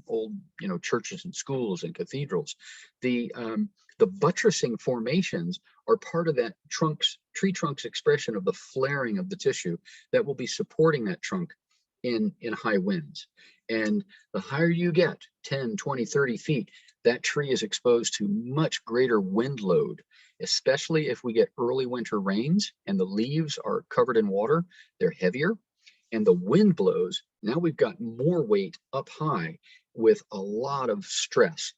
churches and schools and cathedrals. The buttressing formations are part of that tree trunk's expression of the flaring of the tissue that will be supporting that trunk in high winds. And the higher you get, 10, 20, 30 feet, that tree is exposed to much greater wind load, especially if we get early winter rains and the leaves are covered in water. They're heavier, and the wind blows, now we've got more weight up high with a lot of stress,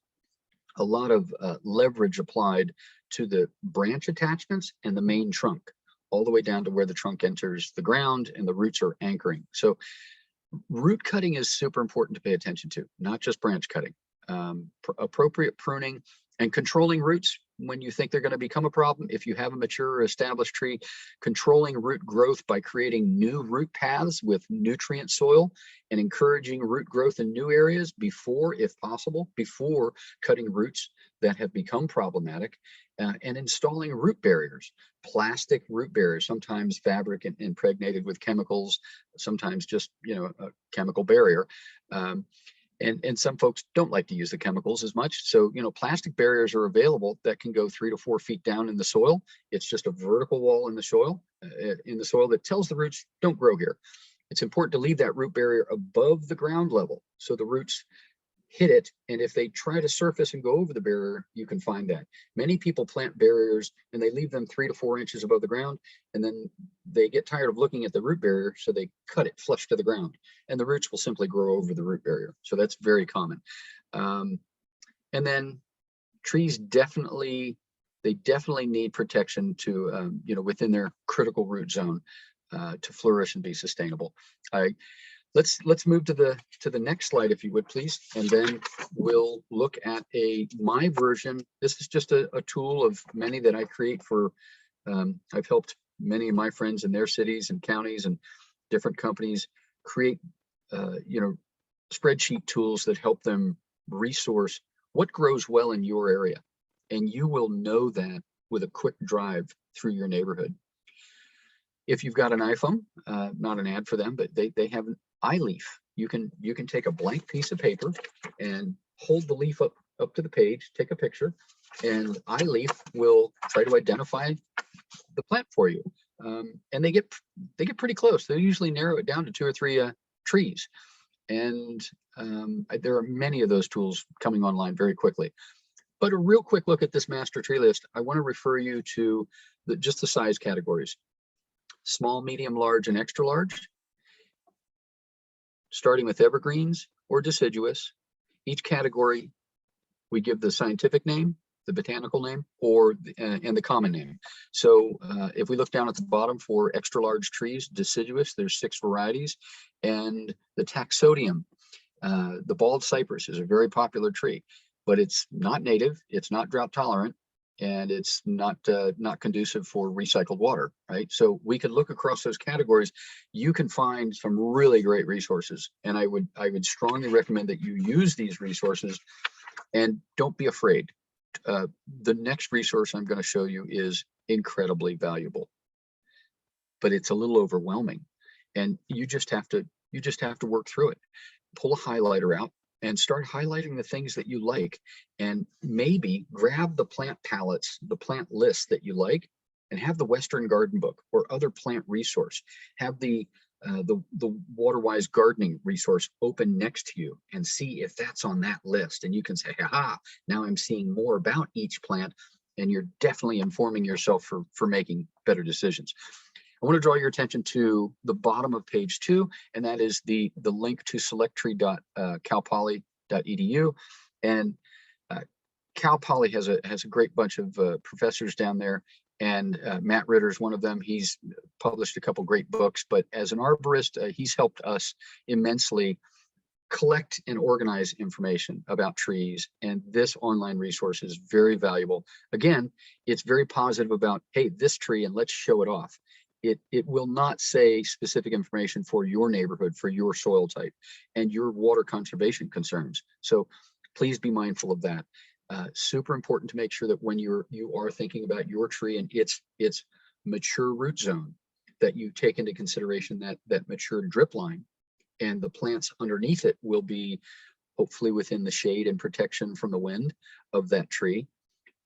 a lot of leverage applied to the branch attachments and the main trunk, all the way down to where the trunk enters the ground and the roots are anchoring. So root cutting is super important to pay attention to, not just branch cutting. Appropriate pruning and controlling roots when you think they're going to become a problem. If you have a mature or established tree, controlling root growth by creating new root paths with nutrient soil and encouraging root growth in new areas before, if possible, before cutting roots that have become problematic, and installing root barriers, plastic root barriers, sometimes fabric and impregnated with chemicals, sometimes just, a chemical barrier. And some folks don't like to use the chemicals as much. So, plastic barriers are available that can go 3 to 4 feet down in the soil. It's just a vertical wall in the soil that tells the roots don't grow here. It's important to leave that root barrier above the ground level so the roots hit it. And if they try to surface and go over the barrier, you can find that. Many people plant barriers and they leave them 3 to 4 inches above the ground, and then they get tired of looking at the root barrier, so they cut it flush to the ground, and the roots will simply grow over the root barrier. So that's very common. And then trees definitely need protection to, within their critical root zone to flourish and be sustainable. Let's move to the next slide, if you would, please, and then we'll look at my version. This is just a tool of many that I create for. I've helped many of my friends in their cities and counties and different companies create, spreadsheet tools that help them resource what grows well in your area, and you will know that with a quick drive through your neighborhood. If you've got an iPhone, not an ad for them, but they have an iLeaf. You can take a blank piece of paper and hold the leaf up to the page, take a picture, and iLeaf will try to identify the plant for you. And they get pretty close. They usually narrow it down to 2 or 3 trees. And there are many of those tools coming online very quickly. But a real quick look at this master tree list, I want to refer you to just the size categories: small, medium, large, and extra large, starting with evergreens or deciduous. Each category, we give the scientific name, the botanical name, and the common name. So if we look down at the bottom for extra large trees, deciduous, there's 6 varieties, and the taxodium, the bald cypress, is a very popular tree, but it's not native, it's not drought tolerant, and it's not conducive for recycled water, right? So we could look across those categories. You can find some really great resources, and I would strongly recommend that you use these resources, and don't be afraid. The next resource I'm going to show you is incredibly valuable, but it's a little overwhelming, and you just have to work through it. Pull a highlighter out and start highlighting the things that you like, and maybe grab the plant palettes, the plant lists that you like, and have the Western Garden Book or other plant resource. Have the Waterwise gardening resource open next to you and see if that's on that list, and you can say, aha, now I'm seeing more about each plant, and you're definitely informing yourself for making better decisions. I want to draw your attention to the bottom of page 2, and that is the link to selecttree.calpoly.edu. And Cal Poly has a great bunch of professors down there, and Matt Ritter's one of them. He's published a couple great books, but as an arborist, he's helped us immensely collect and organize information about trees, and this online resource is very valuable. Again, it's very positive about, hey, this tree, and let's show it off. It will not say specific information for your neighborhood, for your soil type, and your water conservation concerns. So please be mindful of that. Super important to make sure that when you are thinking about your tree and its mature root zone, that you take into consideration that mature drip line, and the plants underneath it will be hopefully within the shade and protection from the wind of that tree,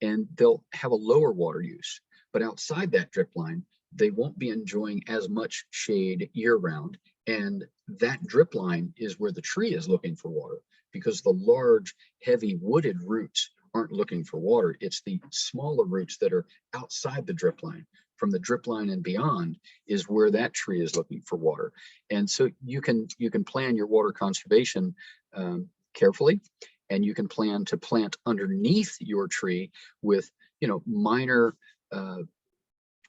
and they'll have a lower water use. But outside that drip line, they won't be enjoying as much shade year round, and that drip line is where the tree is looking for water, because the large, heavy wooded roots aren't looking for water. It's the smaller roots that are outside the drip line, from the drip line and beyond is where that tree is looking for water. And so you can plan your water conservation carefully, and you can plan to plant underneath your tree with, minor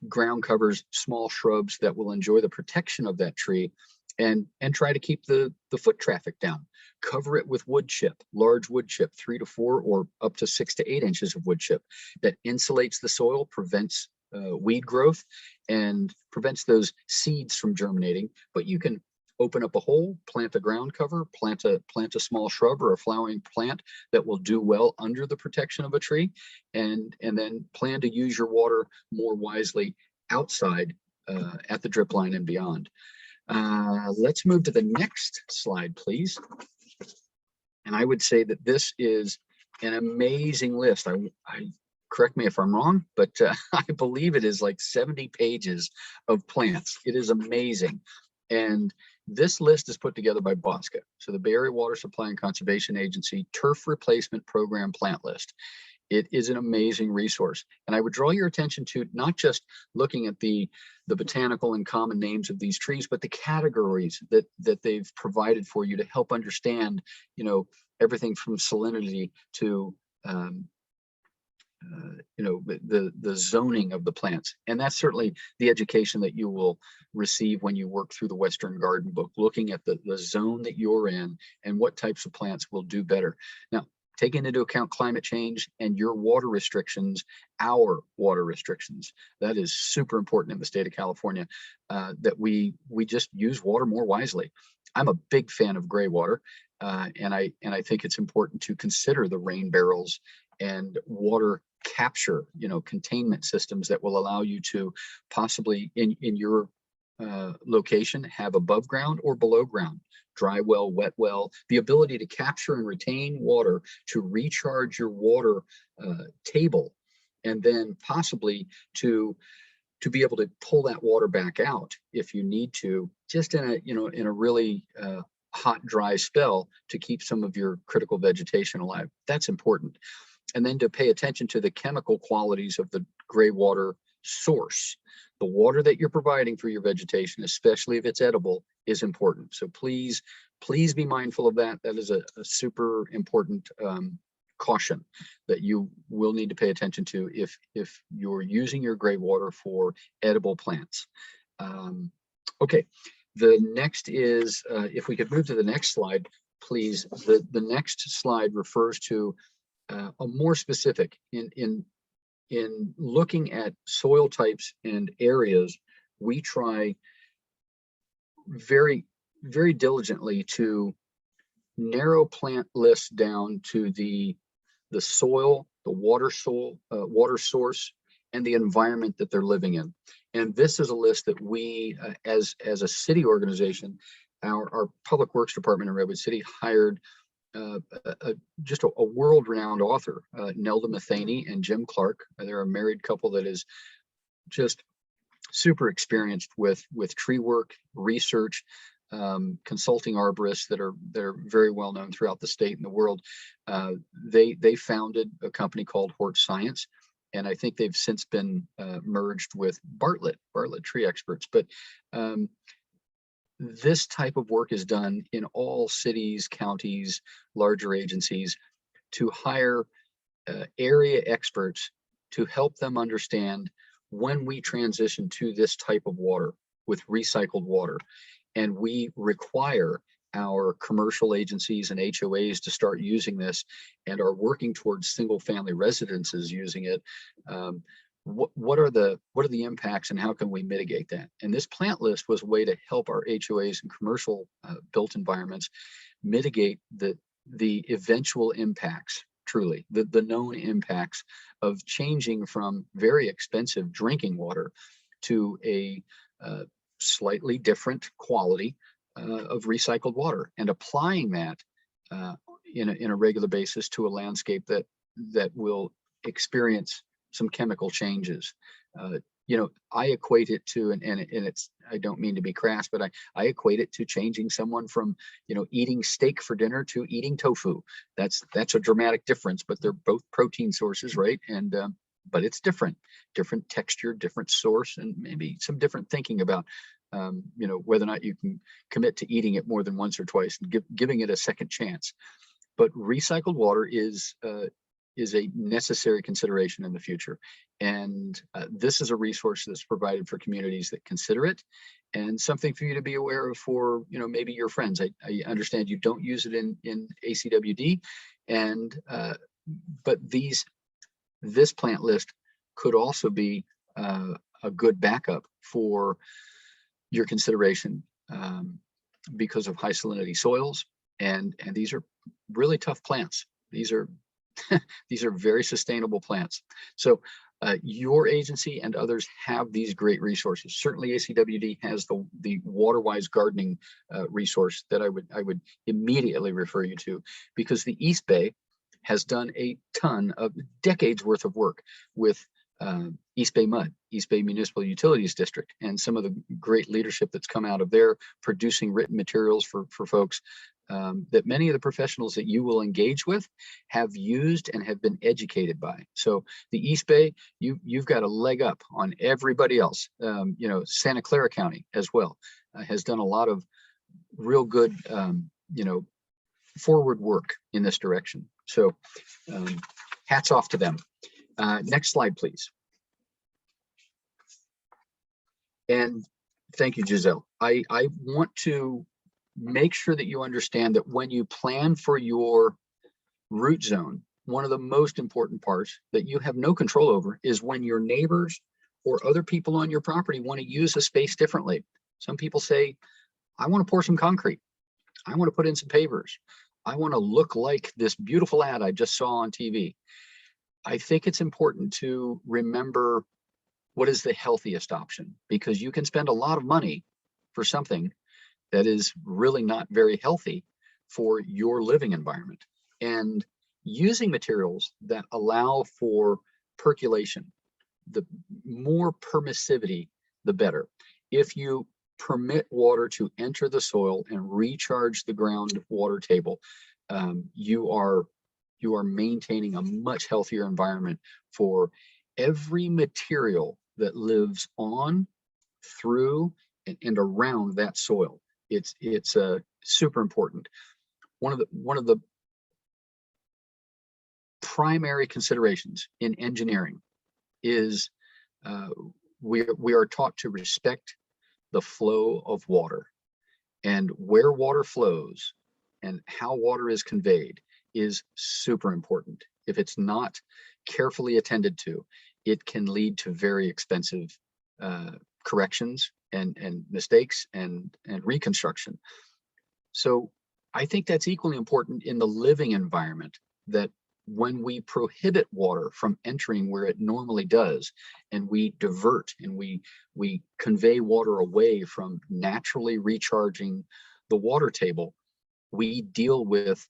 ground covers, small shrubs that will enjoy the protection of that tree, and try to keep the foot traffic down. Cover it with wood chip, large wood chip, 3 to 4 or up to 6 to 8 inches of wood chip that insulates the soil, prevents weed growth, and prevents those seeds from germinating. But you can open up a hole, plant a ground cover, plant a small shrub or a flowering plant that will do well under the protection of a tree, and then plan to use your water more wisely outside at the drip line and beyond. Let's move to the next slide, please. And I would say that this is an amazing list. I correct me if I'm wrong, but I believe it is like 70 pages of plants. It is amazing. And this list is put together by BOSCA, so the Bay Area Water Supply and Conservation Agency Turf Replacement Program Plant List. It is an amazing resource. And I would draw your attention to not just looking at the botanical and common names of these trees, but the categories that they've provided for you to help understand, everything from salinity to, the zoning of the plants. And that's certainly the education that you will receive when you work through the Western Garden Book, looking at the zone that you're in and what types of plants will do better. Now, taking into account climate change and your water restrictions, our water restrictions, that is super important in the state of California, that we just use water more wisely. I'm a big fan of gray water, and I think it's important to consider the rain barrels and water capture, containment systems that will allow you to possibly in your location have above ground or below ground, dry well, wet well, the ability to capture and retain water to recharge your water table, and then possibly to be able to pull that water back out if you need to, just in a really hot, dry spell, to keep some of your critical vegetation alive. That's important. And then to pay attention to the chemical qualities of the gray water source. The water that you're providing for your vegetation, especially if it's edible, is important. So please be mindful of that. That is a super important caution that you will need to pay attention to if you're using your gray water for edible plants. Okay, the next is, if we could move to the next slide, please. The next slide refers to a more specific in looking at soil types and areas. We try very, very diligently to narrow plant lists down to the soil, the water source, and the environment that they're living in. And this is a list that we, as a city organization, our Public Works Department in Redwood City hired just a world-renowned author, Nelda Matheny and Jim Clark. They're a married couple that is just super experienced with tree work, research, consulting arborists that are very well known throughout the state and the world. They founded a company called Hort Science, and I think they've since been merged with Bartlett Tree Experts. But this type of work is done in all cities, counties, larger agencies, to hire area experts to help them understand when we transition to this type of water with recycled water. And we require our commercial agencies and HOAs to start using this, and are working towards single family residences using it. What are the impacts, and how can we mitigate that? And this plant list was a way to help our HOAs and commercial built environments mitigate the eventual impacts, truly the known impacts of changing from very expensive drinking water to a slightly different quality of recycled water, and applying that in a regular basis to a landscape that will experience some chemical changes. I equate it to, and it's, I don't mean to be crass, but I equate it to changing someone from, eating steak for dinner to eating tofu. That's a dramatic difference, but they're both protein sources, right? And but it's different texture, different source, and maybe some different thinking about whether or not you can commit to eating it more than once or twice and giving it a second chance. But recycled water is a necessary consideration in the future. And this is a resource that's provided for communities that consider it, and something for you to be aware of for, maybe your friends. I understand you don't use it in ACWD, and but this plant list could also be a good backup for your consideration because of high salinity soils. And these are really tough plants. These are these are very sustainable plants. So your agency and others have these great resources. Certainly ACWD has the Waterwise gardening resource that I would immediately refer you to, because the East Bay has done a ton of decades worth of work with East Bay Mud, East Bay Municipal Utilities District, and some of the great leadership that's come out of there, producing written materials for folks that many of the professionals that you will engage with have used and have been educated by. So the East Bay, you've got a leg up on everybody else. Santa Clara County as well has done a lot of real good, forward work in this direction. So hats off to them. Next slide, please. And thank you, Giselle. I want to make sure that you understand that when you plan for your root zone, one of the most important parts that you have no control over is when your neighbors or other people on your property want to use a space differently. Some people say, I want to pour some concrete. I want to put in some pavers. I want to look like this beautiful ad I just saw on TV. I think it's important to remember what is the healthiest option, because you can spend a lot of money for something that is really not very healthy for your living environment. And using materials that allow for percolation, the more permissivity, the better. If you permit water to enter the soil and recharge the ground water table, you are maintaining a much healthier environment for every material that lives on, through, and around that soil. It's super important. One of the primary considerations in engineering is we are taught to respect the flow of water, and where water flows and how water is conveyed is super important. If it's not carefully attended to, it can lead to very expensive corrections and mistakes and reconstruction. So I think that's equally important in the living environment, that when we prohibit water from entering where it normally does, and we divert and we convey water away from naturally recharging the water table, we deal with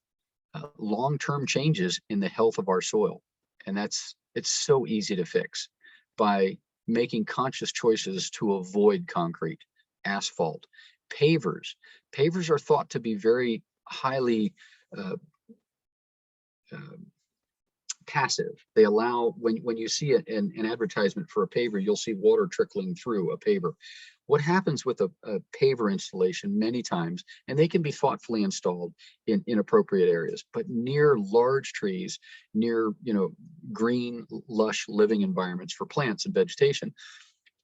long-term changes in the health of our soil. And it's so easy to fix by making conscious choices to avoid concrete, asphalt, pavers. Pavers are thought to be very highly passive. They allow, when you see it in an advertisement for a paver, you'll see water trickling through a paver. What happens with a paver installation many times, and they can be thoughtfully installed in appropriate areas, but near large trees, near green, lush living environments for plants and vegetation,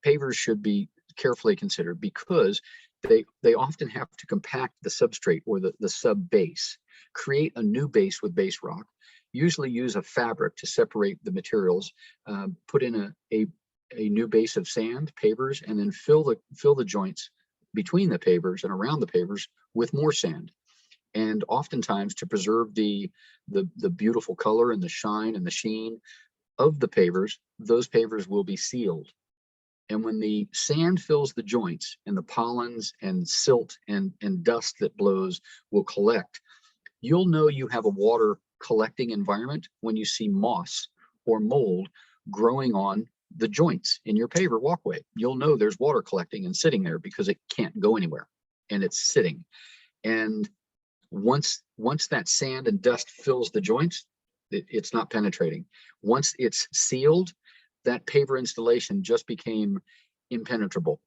pavers should be carefully considered, because they often have to compact the substrate or the sub base, create a new base with base rock, usually use a fabric to separate the materials, put in a new base of sand, pavers, and then fill the joints between the pavers and around the pavers with more sand. And oftentimes, to preserve the beautiful color and the shine and the sheen of the pavers, those pavers will be sealed. And when the sand fills the joints, and the pollens and silt and dust that blows will collect, you'll know you have a water collecting environment when you see moss or mold growing on the joints in your paver walkway. You'll know there's water collecting and sitting there, because it can't go anywhere and it's sitting. And once that sand and dust fills the joints, it's not penetrating. Once it's sealed, that paver installation just became impenetrable,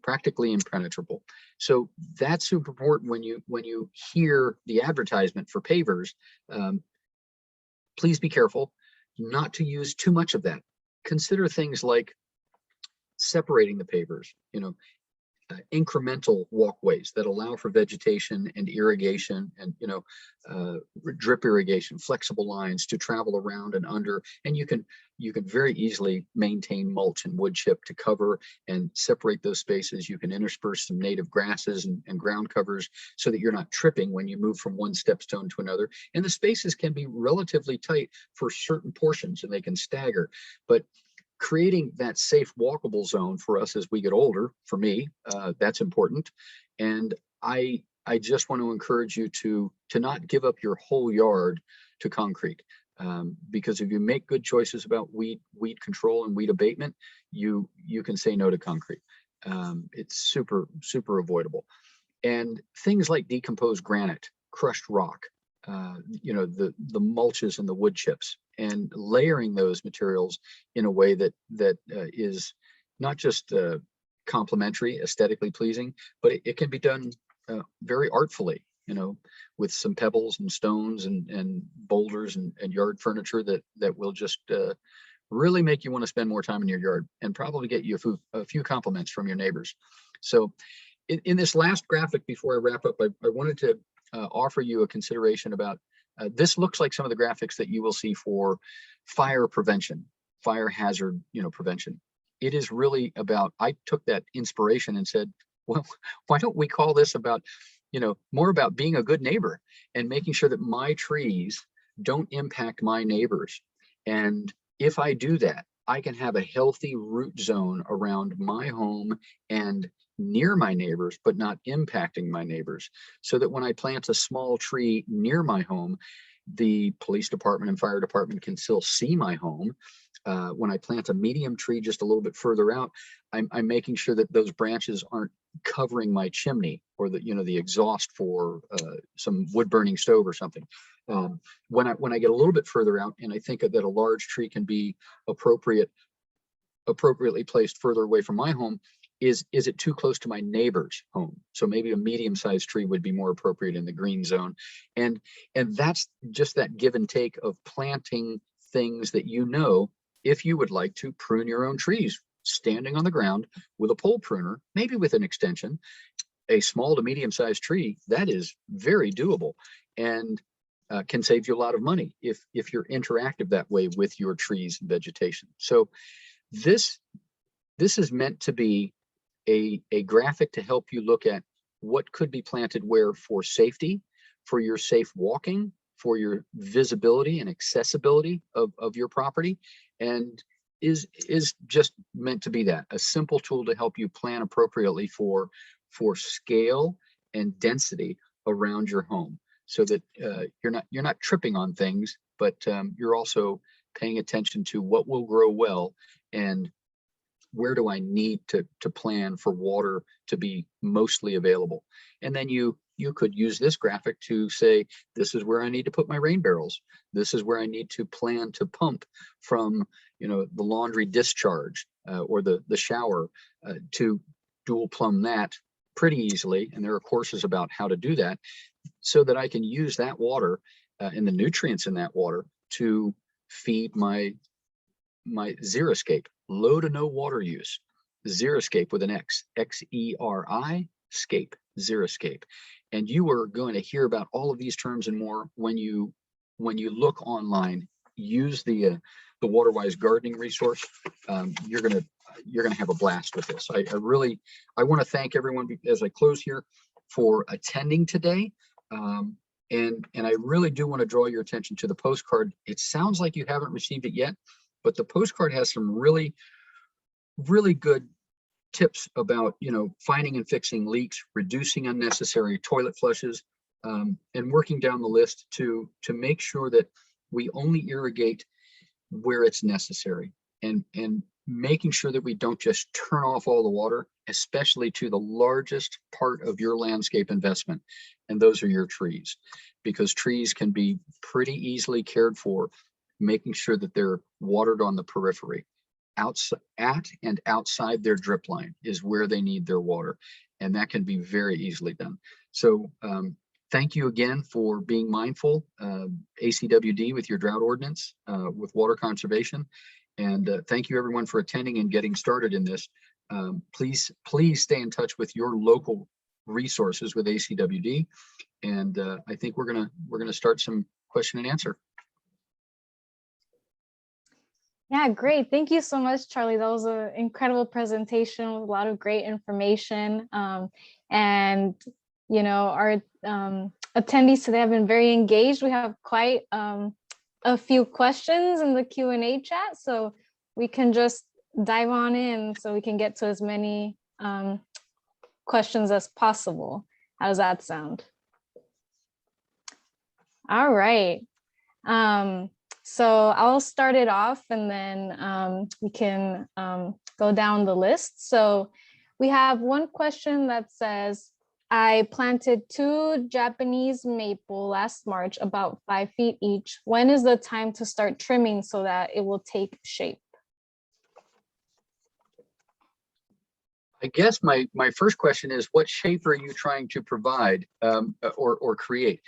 practically impenetrable. So that's super important when you hear the advertisement for pavers. Please be careful not to use too much of that. Consider things like separating the pavers, incremental walkways that allow for vegetation and irrigation and drip irrigation, flexible lines to travel around and under, and you can very easily maintain mulch and wood chip to cover and separate those spaces. You can intersperse some native grasses and ground covers so that you're not tripping when you move from one stepstone to another, and the spaces can be relatively tight for certain portions and they can stagger. But creating that safe walkable zone for us as we get older, for me, that's important. And I just want to encourage you to not give up your whole yard to concrete, because if you make good choices about weed control and weed abatement, you can say no to concrete. It's super avoidable. And things like decomposed granite, crushed rock, the mulches and the wood chips, and layering those materials in a way that is not just complementary, aesthetically pleasing, but it can be done very artfully, with some pebbles and stones and boulders and yard furniture that will just really make you want to spend more time in your yard and probably get you a few compliments from your neighbors. So in this last graphic, before I wrap up, I wanted to offer you a consideration about this. Looks like some of the graphics that you will see for fire prevention, fire hazard, prevention. It is really about, I took that inspiration and said, well, why don't we call this about, more about being a good neighbor and making sure that my trees don't impact my neighbors. And if I do that, I can have a healthy root zone around my home and near my neighbors, but not impacting my neighbors, so that when I plant a small tree near my home, the police department and fire department can still see my home. When I plant a medium tree just a little bit further out, I'm making sure that those branches aren't covering my chimney or the exhaust for some wood burning stove or something. When I get a little bit further out, and I think that a large tree can be appropriately placed further away from my home, is it too close to my neighbor's home? So maybe a medium-sized tree would be more appropriate in the green zone. And that's just that give and take of planting things that, if you would like to prune your own trees, standing on the ground with a pole pruner, maybe with an extension, a small to medium-sized tree, that is very doable and can save you a lot of money if you're interactive that way with your trees and vegetation. So this is meant to be a graphic to help you look at what could be planted where for safety, for your safe walking, for your visibility and accessibility of your property, and is just meant to be that, a simple tool to help you plan appropriately for scale and density around your home, so that you're not tripping on things, but you're also paying attention to what will grow well and where do I need to plan for water to be mostly available. And then you could use this graphic to say, this is where I need to put my rain barrels. This is where I need to plan to pump from, the laundry discharge or the shower, to dual plumb that pretty easily. And there are courses about how to do that, so that I can use that water and the nutrients in that water to feed my xeriscape, low to no water use, xeriscape with an X, X-E-R-I, scape, xeriscape. And you are going to hear about all of these terms and more when you look online. Use the WaterWise gardening resource. You're gonna have a blast with this. I want to thank everyone as I close here for attending today. And I really do want to draw your attention to the postcard. It sounds like you haven't received it yet, but the postcard has some really, really good tips about, finding and fixing leaks, reducing unnecessary toilet flushes, and working down the list to make sure that we only irrigate where it's necessary, and making sure that we don't just turn off all the water, especially to the largest part of your landscape investment, and those are your trees, because trees can be pretty easily cared for, making sure that they're watered on the periphery. at and outside their drip line is where they need their water. And that can be very easily done. So thank you again for being mindful, ACWD, with your drought ordinance, with water conservation. And thank you everyone for attending and getting started in this. Please stay in touch with your local resources with ACWD. And I think we're gonna start some question and answer. Yeah, great. Thank you so much, Charlie. That was an incredible presentation with a lot of great information. And, you know, our attendees today have been very engaged. We have quite a few questions in the Q&A chat, so we can just dive on in so we can get to as many questions as possible. How does that sound? All right. So I'll start it off and then we can go down the list. So we have one question that says, I planted 2 Japanese maple last March, about 5 feet each. When is the time to start trimming so that it will take shape? I guess my first question is, what shape are you trying to provide or create?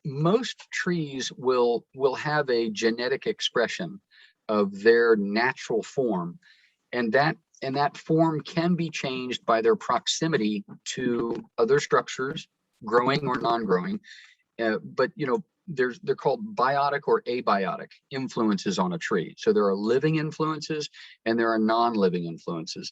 Most trees will have a genetic expression of their natural form, and that form can be changed by their proximity to other structures, growing or non-growing. But you know, they're called biotic or abiotic influences on a tree. So there are living influences and there are non-living influences.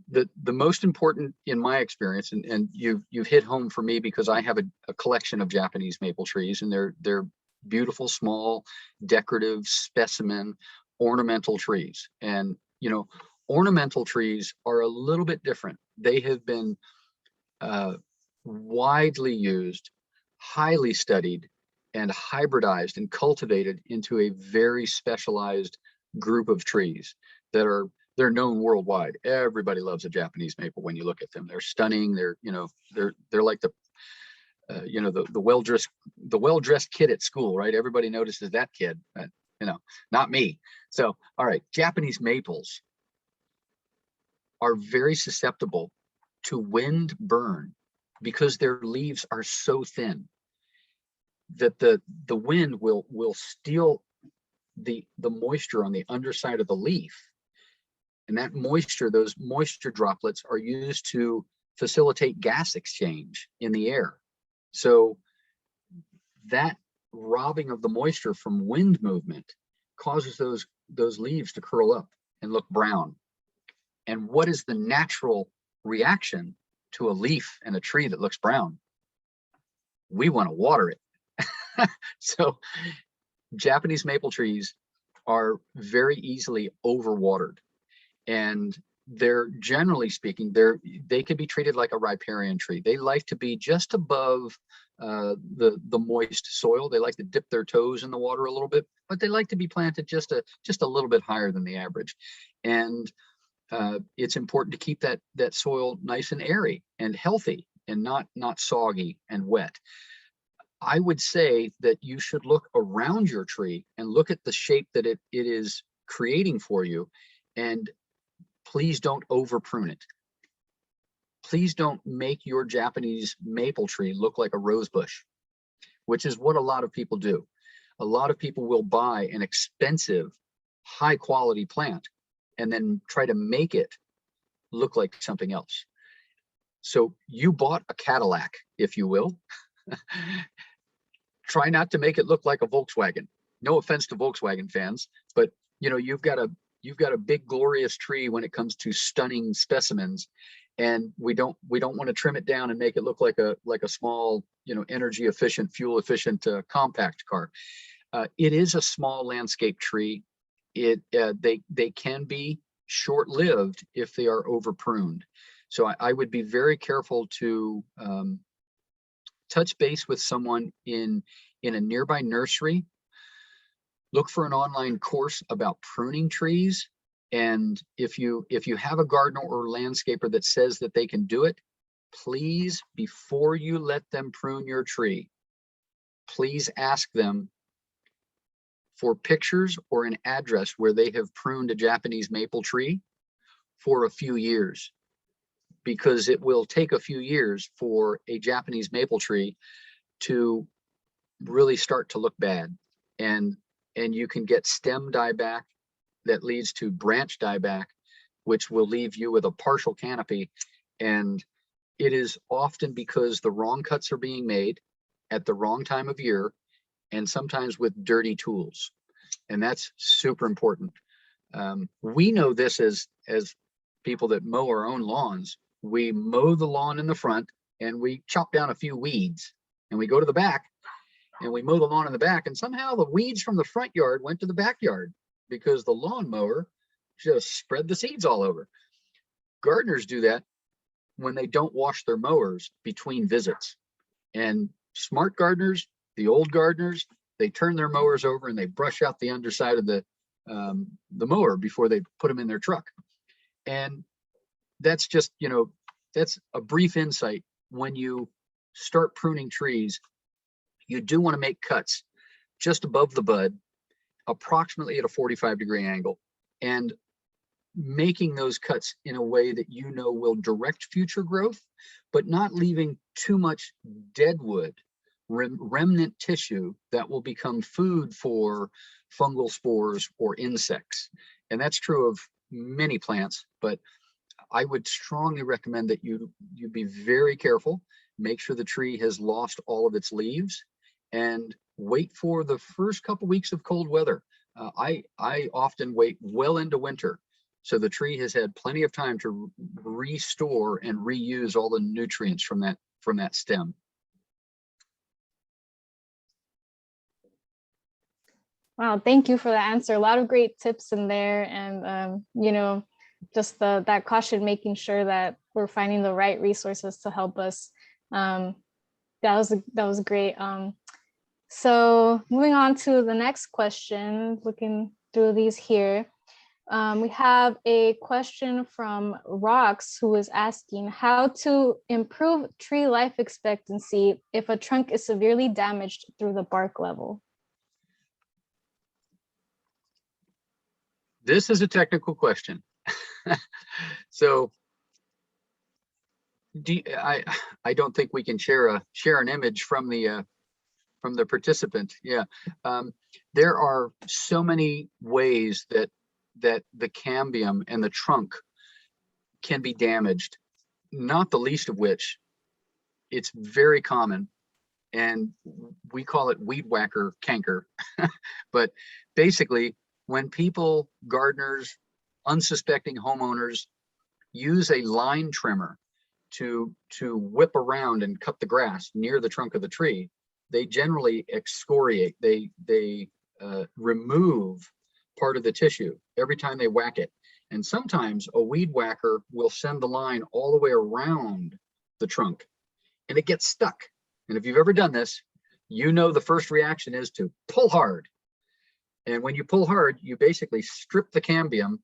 The most important in my experience, and you've hit home for me, because I have a collection of Japanese maple trees, and they're beautiful, small, decorative specimen ornamental trees. And you know, ornamental trees are a little bit different. They have been widely used, highly studied, and hybridized and cultivated into a very specialized group of trees that they're known worldwide. Everybody loves a Japanese maple. When you look at them, they're stunning. They're like the well-dressed kid at school, right? Everybody notices that kid, but you know, not me. So, all right, Japanese maples are very susceptible to wind burn because their leaves are so thin that the wind will steal the moisture on the underside of the leaf. And that moisture, those moisture droplets, are used to facilitate gas exchange in the air. So that robbing of the moisture from wind movement causes those leaves to curl up and look brown. And what is the natural reaction to a leaf and a tree that looks brown? We want to water it. So Japanese maple trees are very easily overwatered. And they're, generally speaking, they could be treated like a riparian tree. They like to be just above the moist soil. They like to dip their toes in the water a little bit, but they like to be planted just a little bit higher than the average. And it's important to keep that soil nice and airy and healthy and not soggy and wet. I would say that you should look around your tree and look at the shape that it is creating for you, and please don't over prune it. Please don't make your Japanese maple tree look like a rose bush, which is what a lot of people do. A lot of people will buy an expensive, high quality plant and then try to make it look like something else. So you bought a Cadillac, if you will. Try not to make it look like a Volkswagen. No offense to Volkswagen fans, but you know, you've got a big glorious tree when it comes to stunning specimens, and we don't want to trim it down and make it look like a small, you know, energy efficient, fuel efficient compact car. It is a small landscape tree. They can be short-lived if they are over pruned. So I would be very careful to touch base with someone in a nearby nursery. Look for an online course about pruning trees. And if you have a gardener or landscaper that says that they can do it, please, before you let them prune your tree, please ask them for pictures or an address where they have pruned a Japanese maple tree for a few years, because it will take a few years for a Japanese maple tree to really start to look bad. And you can get stem dieback that leads to branch dieback, which will leave you with a partial canopy. And it is often because the wrong cuts are being made at the wrong time of year, and sometimes with dirty tools. And that's super important. We know this as people that mow our own lawns. We mow the lawn in the front and we chop down a few weeds, and we go to the back and we mow the lawn in the back, and somehow the weeds from the front yard went to the backyard because the lawnmower just spread the seeds all over. Gardeners do that when they don't wash their mowers between visits. And smart gardeners, the old gardeners, they turn their mowers over and they brush out the underside of the mower before they put them in their truck. And that's just, you know, that's a brief insight. When you start pruning trees, you do want to make cuts just above the bud, approximately at a 45-degree angle, and making those cuts in a way that you know will direct future growth, but not leaving too much dead wood, remnant tissue that will become food for fungal spores or insects. And that's true of many plants, but I would strongly recommend that you be very careful, make sure the tree has lost all of its leaves, and wait for the first couple weeks of cold weather. I often wait well into winter, so the tree has had plenty of time to restore and reuse all the nutrients from that stem. Wow, thank you for the answer. A lot of great tips in there, and you know, just that caution, making sure that we're finding the right resources to help us. That was great. So moving on to the next question, looking through these here. We have a question from Rox, who is asking how to improve tree life expectancy if a trunk is severely damaged through the bark level. This is a technical question. So I don't think we can share an image from the participant. Yeah, there are so many ways that the cambium and the trunk can be damaged, not the least of which, it's very common, and we call it weed whacker canker. But basically, when people, gardeners, unsuspecting homeowners, use a line trimmer to whip around and cut the grass near the trunk of the tree, they generally excoriate, they remove part of the tissue every time they whack it. And sometimes a weed whacker will send the line all the way around the trunk and it gets stuck. And if you've ever done this, you know the first reaction is to pull hard. And when you pull hard, you basically strip the cambium,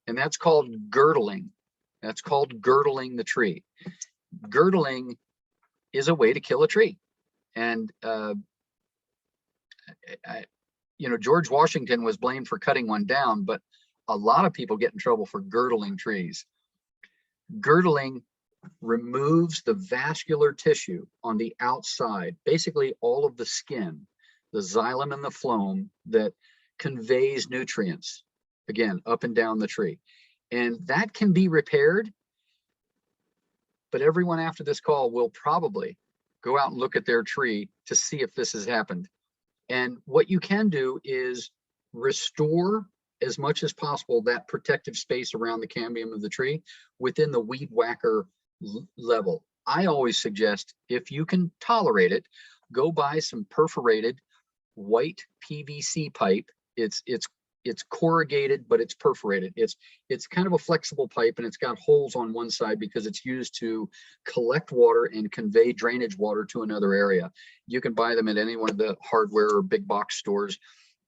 and that's called girdling. That's called girdling the tree. Girdling is a way to kill a tree. And you know, George Washington was blamed for cutting one down, but a lot of people get in trouble for girdling trees. Girdling removes the vascular tissue on the outside, basically all of the skin, the xylem and the phloem that conveys nutrients, again, up and down the tree. And that can be repaired, but everyone after this call will probably go out and look at their tree to see if this has happened. And what you can do is restore as much as possible that protective space around the cambium of the tree within the weed whacker level. I always suggest, if you can tolerate it, go buy some perforated white PVC pipe. It's corrugated, but it's perforated. It's kind of a flexible pipe, and it's got holes on one side because it's used to collect water and convey drainage water to another area. You can buy them at any one of the hardware or big box stores.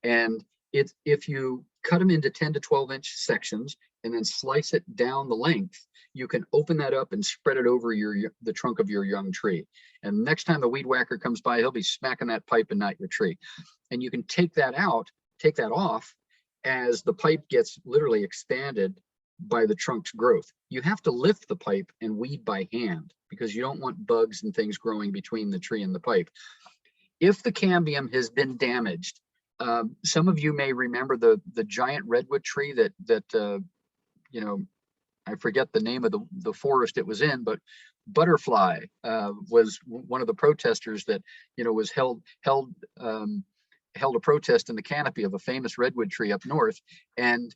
And if you cut them into 10 to 12 inch sections and then slice it down the length, you can open that up and spread it over the trunk of your young tree. And next time the weed whacker comes by, he'll be smacking that pipe and not your tree. And you can take that out, take that off as the pipe gets literally expanded by the trunk's growth. You have to lift the pipe and weed by hand because you don't want bugs and things growing between the tree and the pipe. If the cambium has been damaged, some of you may remember the giant redwood tree that you know, I forget the name of the forest it was in, but Butterfly was one of the protesters that, you know, was held a protest in the canopy of a famous redwood tree up north. And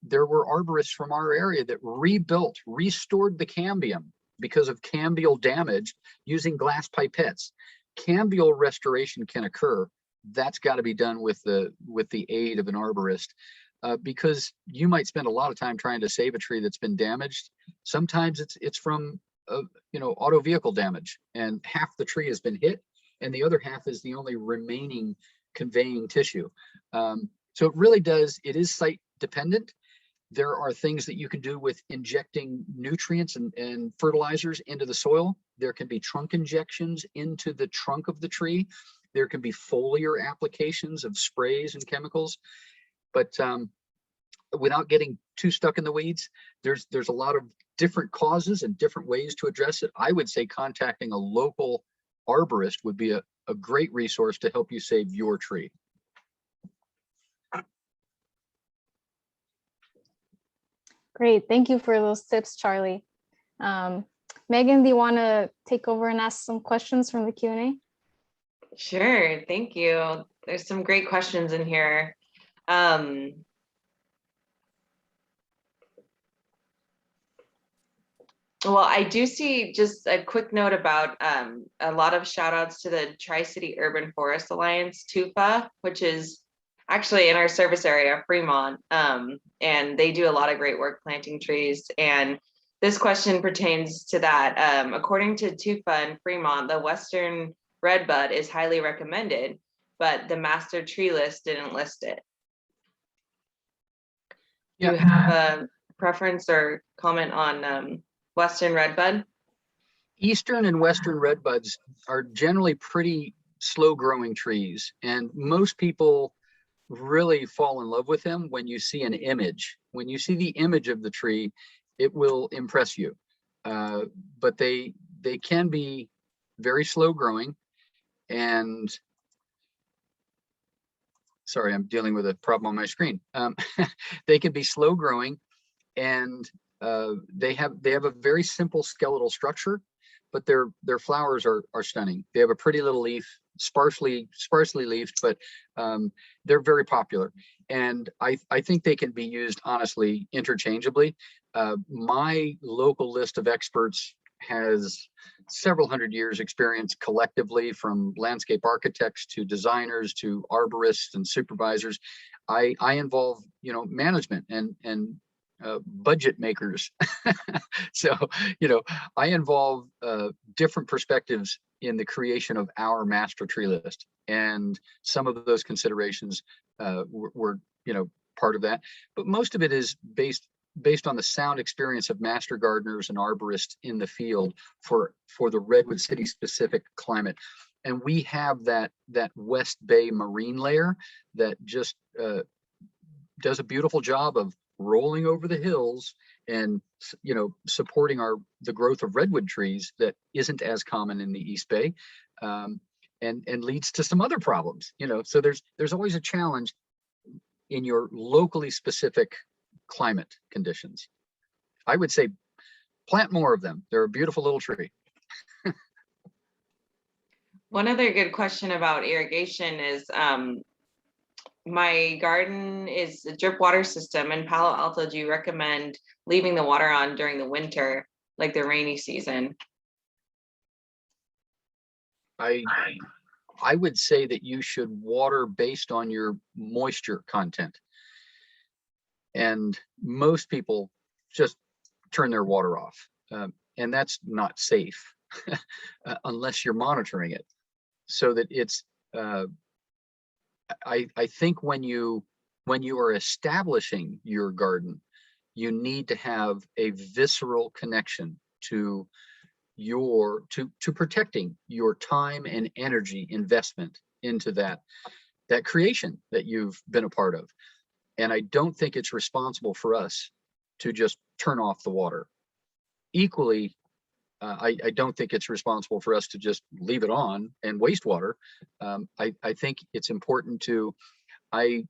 there were arborists from our area that restored the cambium because of cambial damage using glass pipettes. Cambial restoration can occur. That's got to be done with the aid of an arborist, because you might spend a lot of time trying to save a tree that's been damaged. Sometimes it's from you know, auto vehicle damage, and half the tree has been hit, and the other half is the only remaining conveying tissue. So it is site dependent. There are things that you can do with injecting nutrients and fertilizers into the soil. There can be trunk injections into the trunk of the tree. There can be foliar applications of sprays and chemicals. But without getting too stuck in the weeds, there's a lot of different causes and different ways to address it. I would say contacting a local arborist would be a great resource to help you save your tree. Great, thank you for those tips, Charlie. Megan, do you want to take over and ask some questions from the Q&A? Sure, thank you. There's some great questions in here. Well, I do see just a quick note about a lot of shout outs to the Tri-City Urban Forest Alliance, TUFA, which is actually in our service area, Fremont. And they do a lot of great work planting trees. And this question pertains to that. According to TUFA and Fremont, the Western redbud is highly recommended, but the master tree list didn't list it. Do you have a preference or comment on Western redbud? Eastern and Western redbuds are generally pretty slow growing trees, and most people really fall in love with them when you see an image. When you see the image of the tree, it will impress you. But they can be very slow growing, and sorry, I'm dealing with a problem on my screen. They can be slow growing, and they have a very simple skeletal structure, but their flowers are stunning. They have a pretty little leaf, sparsely leafed, but they're very popular. And I think they can be used honestly interchangeably. My local list of experts has several hundred years experience collectively, from landscape architects to designers to arborists and supervisors. I involve, you know, management and budget makers. So, you know, I involve different perspectives in the creation of our master tree list, and some of those considerations were, you know, part of that. But most of it is based on the sound experience of master gardeners and arborists in the field for the Redwood City specific climate. And we have that West Bay marine layer that just does a beautiful job of rolling over the hills and, you know, supporting the growth of redwood trees that isn't as common in the East Bay, and leads to some other problems, you know. So there's always a challenge in your locally specific climate conditions. I would say plant more of them. They're a beautiful little tree. One other good question about irrigation is, my garden is a drip water system. In Palo Alto, do you recommend leaving the water on during the winter, like the rainy season? I would say that you should water based on your moisture content. And most people just turn their water off. And that's not safe unless you're monitoring it. So that it's, I think when you are establishing your garden, you need to have a visceral connection to protecting your time and energy investment into that that creation that you've been a part of. And I don't think it's responsible for us to just turn off the water. Equally, I don't think it's responsible for us to just leave it on and waste water. I think it's important to, I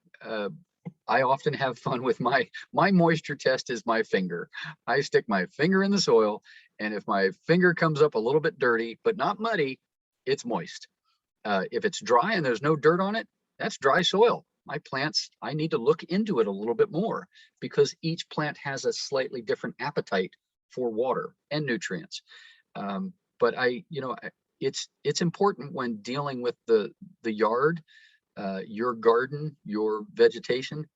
often have fun with my moisture test is my finger. I stick my finger in the soil, and if my finger comes up a little bit dirty, but not muddy, it's moist. If it's dry and there's no dirt on it, that's dry soil. My plants, I need to look into it a little bit more, because each plant has a slightly different appetite for water and nutrients. But it's important when dealing with the yard, your garden, your vegetation,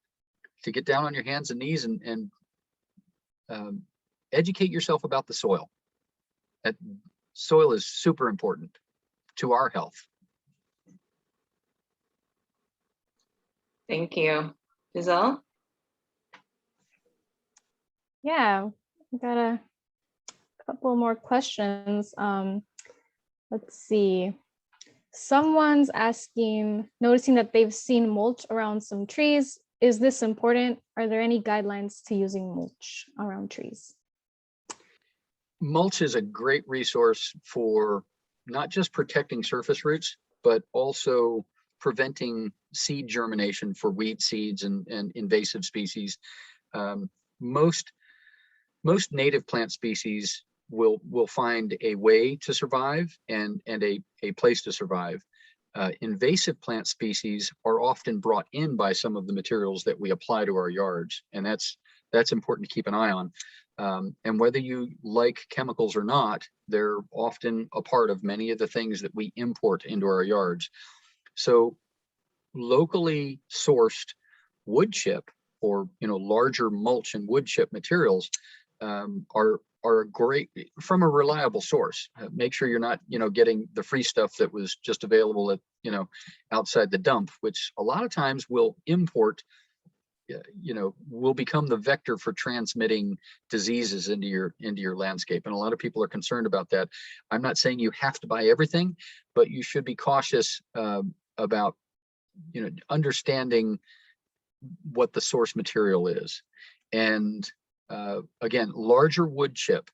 to get down on your hands and knees and educate yourself about the soil. That soil is super important to our health. Thank you. Giselle? Yeah, I got a couple more questions. Let's see. Someone's asking, noticing that they've seen mulch around some trees. Is this important? Are there any guidelines to using mulch around trees? Mulch is a great resource for not just protecting surface roots, but also preventing seed germination for weed seeds and invasive species. Most native plant species will find a way to survive and a place to survive. Invasive plant species are often brought in by some of the materials that we apply to our yards, and that's important to keep an eye on. And whether you like chemicals or not, they're often a part of many of the things that we import into our yards. So locally sourced wood chip, or larger mulch and wood chip materials, are a great, from a reliable source. Make sure you're not getting the free stuff that was just available at outside the dump, which a lot of times will import, will become the vector for transmitting diseases into your landscape. And a lot of people are concerned about that. I'm not saying you have to buy everything, but you should be cautious about understanding what the source material is. And again, larger wood chip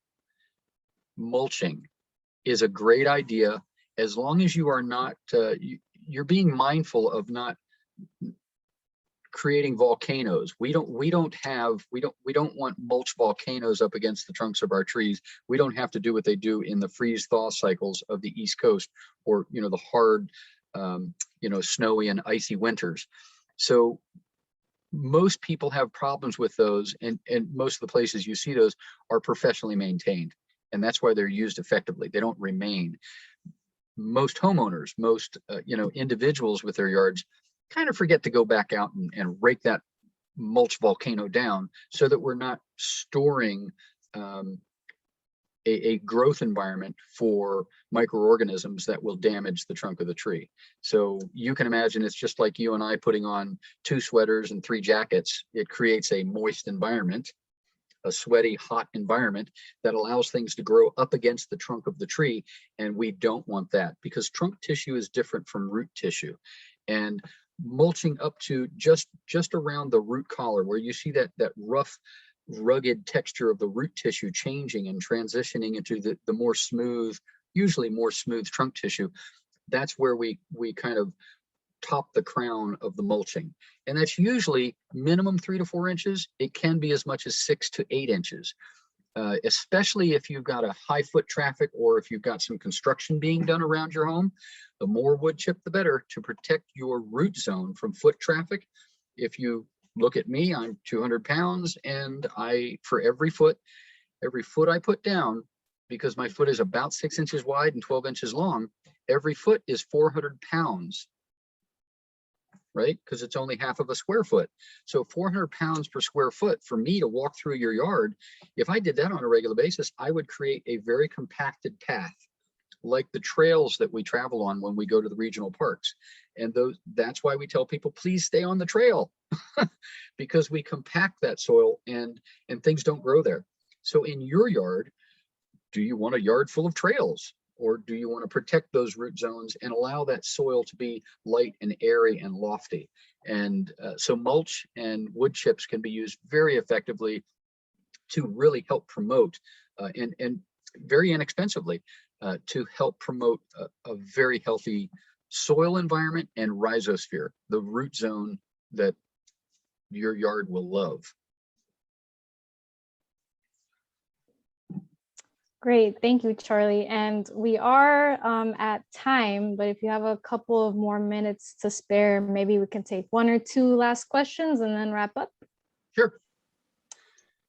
mulching is a great idea, as long as you are not you're being mindful of not creating volcanoes. We don't want mulch volcanoes up against the trunks of our trees. We don't have to do what they do in the freeze thaw cycles of the East Coast, or the hard snowy and icy winters. So most people have problems with those, and most of the places you see those are professionally maintained, and that's why they're used effectively. They don't remain. Most homeowners, most individuals with their yards kind of forget to go back out and rake that mulch volcano down, so that we're not storing a growth environment for microorganisms that will damage the trunk of the tree. So you can imagine it's just like you and I putting on 2 sweaters and 3 jackets. It creates a moist environment, a sweaty, hot environment that allows things to grow up against the trunk of the tree. And we don't want that, because trunk tissue is different from root tissue. And mulching up to just around the root collar, where you see that rough, rugged texture of the root tissue changing and transitioning into the more smooth, usually more smooth trunk tissue, that's where we kind of top the crown of the mulching. And that's usually minimum 3 to 4 inches. It can be as much as 6 to 8 inches, especially if you've got a high foot traffic, or if you've got some construction being done around your home. The more wood chip, the better, to protect your root zone from foot traffic. If you look at me, I'm 200 pounds, and for every foot I put down, because my foot is about 6 inches wide and 12 inches long, every foot is 400 pounds, right? Because it's only half of a square foot. So 400 pounds per square foot for me to walk through your yard. If I did that on a regular basis, I would create a very compacted path, like the trails that we travel on when we go to the regional parks. And that's why we tell people, please stay on the trail, because we compact that soil and things don't grow there. So in your yard, do you want a yard full of trails, or do you want to protect those root zones and allow that soil to be light and airy and lofty? And so mulch and wood chips can be used very effectively to really help promote and very inexpensively to help promote a very healthy soil environment and rhizosphere, the root zone that your yard will love. Great, thank you, Charlie. And we are at time, but if you have a couple of more minutes to spare, maybe we can take one or two last questions and then wrap up. Sure.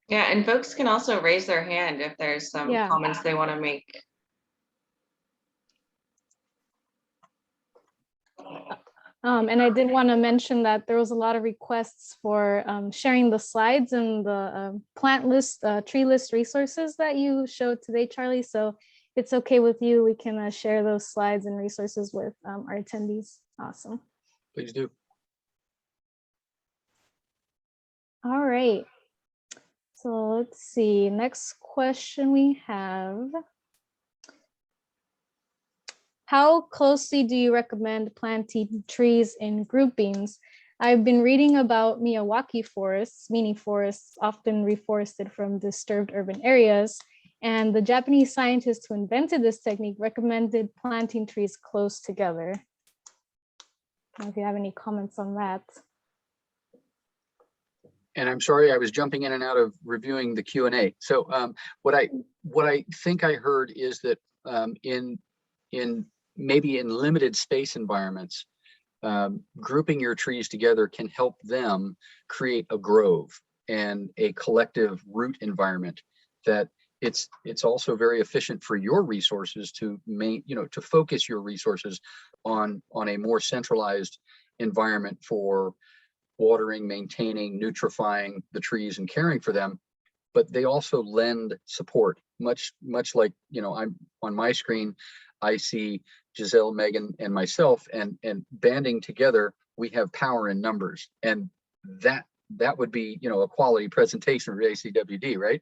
Yeah, and folks can also raise their hand if there's some comments they want to make. And I did want to mention that there was a lot of requests for sharing the slides and the plant list, tree list resources that you showed today, Charlie. So if it's okay with you, we can share those slides and resources with our attendees. Awesome. Please do. All right. So let's see, next question we have. How closely do you recommend planting trees in groupings? I've been reading about Miyawaki forests, mini forests often reforested from disturbed urban areas. And the Japanese scientist who invented this technique recommended planting trees close together. I don't know if you have any comments on that. And I'm sorry, I was jumping in and out of reviewing the Q&A. So what I think I heard is that in maybe in limited space environments, grouping your trees together can help them create a grove and a collective root environment that it's also very efficient for your resources to to focus your resources on a more centralized environment for watering, maintaining, nutrifying the trees and caring for them. But they also lend support, much like, I'm on my screen, I see Giselle, Megan, and myself, and banding together, we have power in numbers. And that would be, a quality presentation for ACWD, right?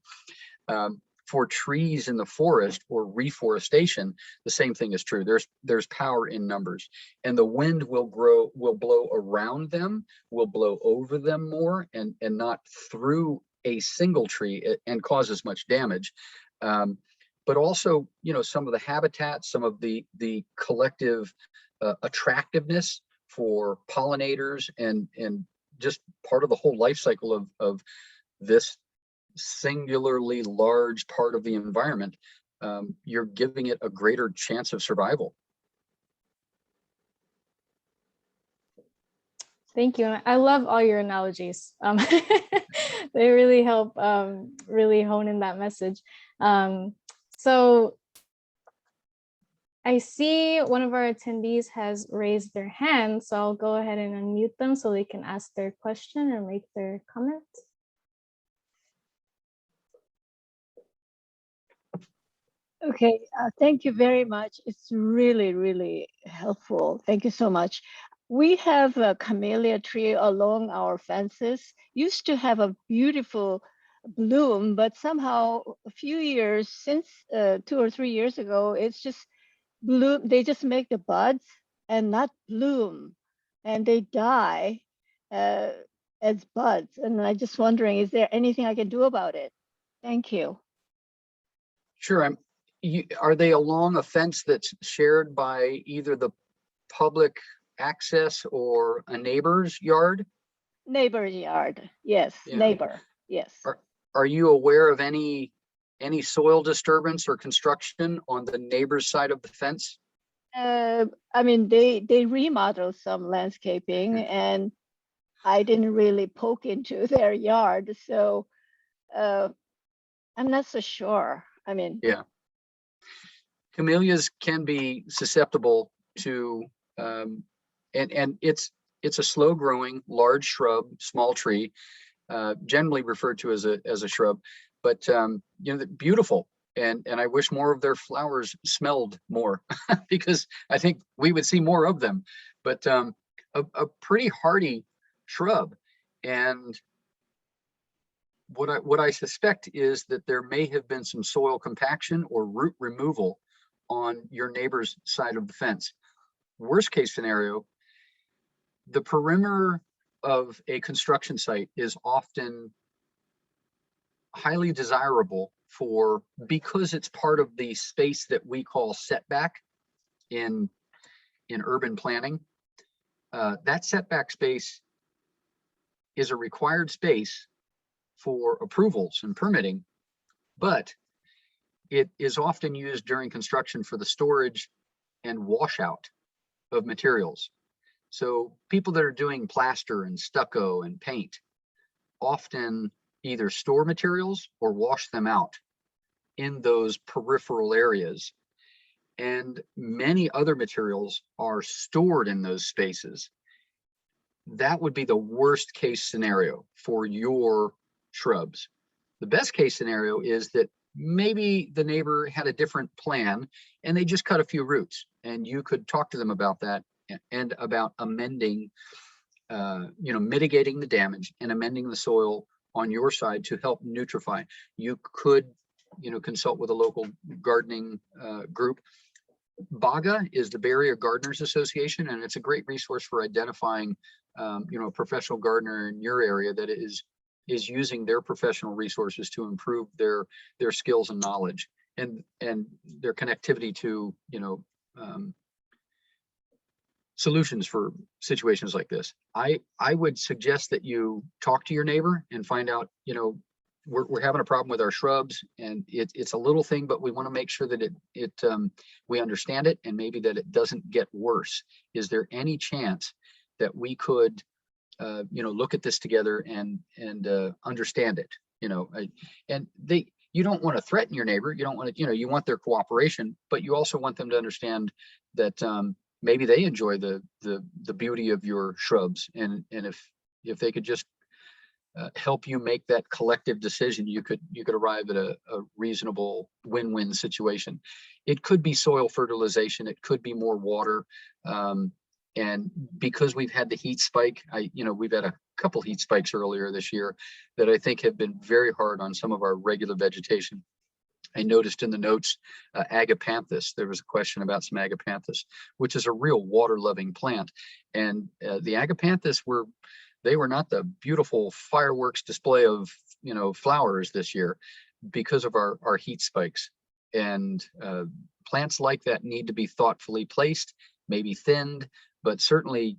For trees in the forest or reforestation, the same thing is true. There's power in numbers, and the wind will blow around them, will blow over them more, and not through a single tree and cause as much damage. But also, some of the habitat, some of the collective attractiveness for pollinators and just part of the whole life cycle of this singularly large part of the environment, you're giving it a greater chance of survival. Thank you. I love all your analogies. They really help really hone in that message. So I see one of our attendees has raised their hand, so I'll go ahead and unmute them so they can ask their question or make their comment. Okay, thank you very much. It's really, really helpful. Thank you so much. We have a camellia tree along our fences. Used to have a beautiful bloom, but somehow a few years since 2 or 3 years ago, it's just bloom. They just make the buds and not bloom, and they die as buds. And I'm just wondering, is there anything I can do about it? Thank you. Sure. Are they along a fence that's shared by either the public access or a neighbor's yard? Neighbor's yard, yes. Yeah. Neighbor, yes. Are you aware of any soil disturbance or construction on the neighbor's side of the fence? I mean, they remodeled some landscaping, and I didn't really poke into their yard, so I'm not so sure. I mean, yeah. Camellias can be susceptible to, and it's a slow growing, large shrub, small tree, generally referred to as a shrub, but they're beautiful. And I wish more of their flowers smelled more because I think we would see more of them, but a pretty hardy shrub. And what I suspect is that there may have been some soil compaction or root removal on your neighbor's side of the fence. Worst case scenario, the perimeter of a construction site is often highly desirable because it's part of the space that we call setback in urban planning. That setback space is a required space for approvals and permitting, but it is often used during construction for the storage and washout of materials. So people that are doing plaster and stucco and paint often either store materials or wash them out in those peripheral areas. And many other materials are stored in those spaces. That would be the worst case scenario for your shrubs. The best case scenario is that maybe the neighbor had a different plan and they just cut a few roots, and you could talk to them about that and about amending, mitigating the damage and amending the soil on your side to help nutrify. You could, consult with a local gardening group. BAGA is the Bay Area Gardeners Association, and it's a great resource for identifying, a professional gardener in your area that is using their professional resources to improve their skills and knowledge and their connectivity to, solutions for situations like this. I would suggest that you talk to your neighbor and find out, we're having a problem with our shrubs, and it's a little thing, but we want to make sure that we understand it, and maybe that it doesn't get worse. Is there any chance that we could, look at this together and understand it? You don't want to threaten your neighbor. You don't want to, you want their cooperation, but you also want them to understand that maybe they enjoy the beauty of your shrubs, and if they could just help you make that collective decision, you could arrive at a reasonable win-win situation. It could be soil fertilization, it could be more water, and because we've had the heat spike, we've had a couple heat spikes earlier this year that I think have been very hard on some of our regular vegetation. I noticed in the notes, agapanthus, there was a question about some agapanthus, which is a real water-loving plant. And the agapanthus they were not the beautiful fireworks display of, flowers this year because of our heat spikes. And plants like that need to be thoughtfully placed, maybe thinned, but certainly,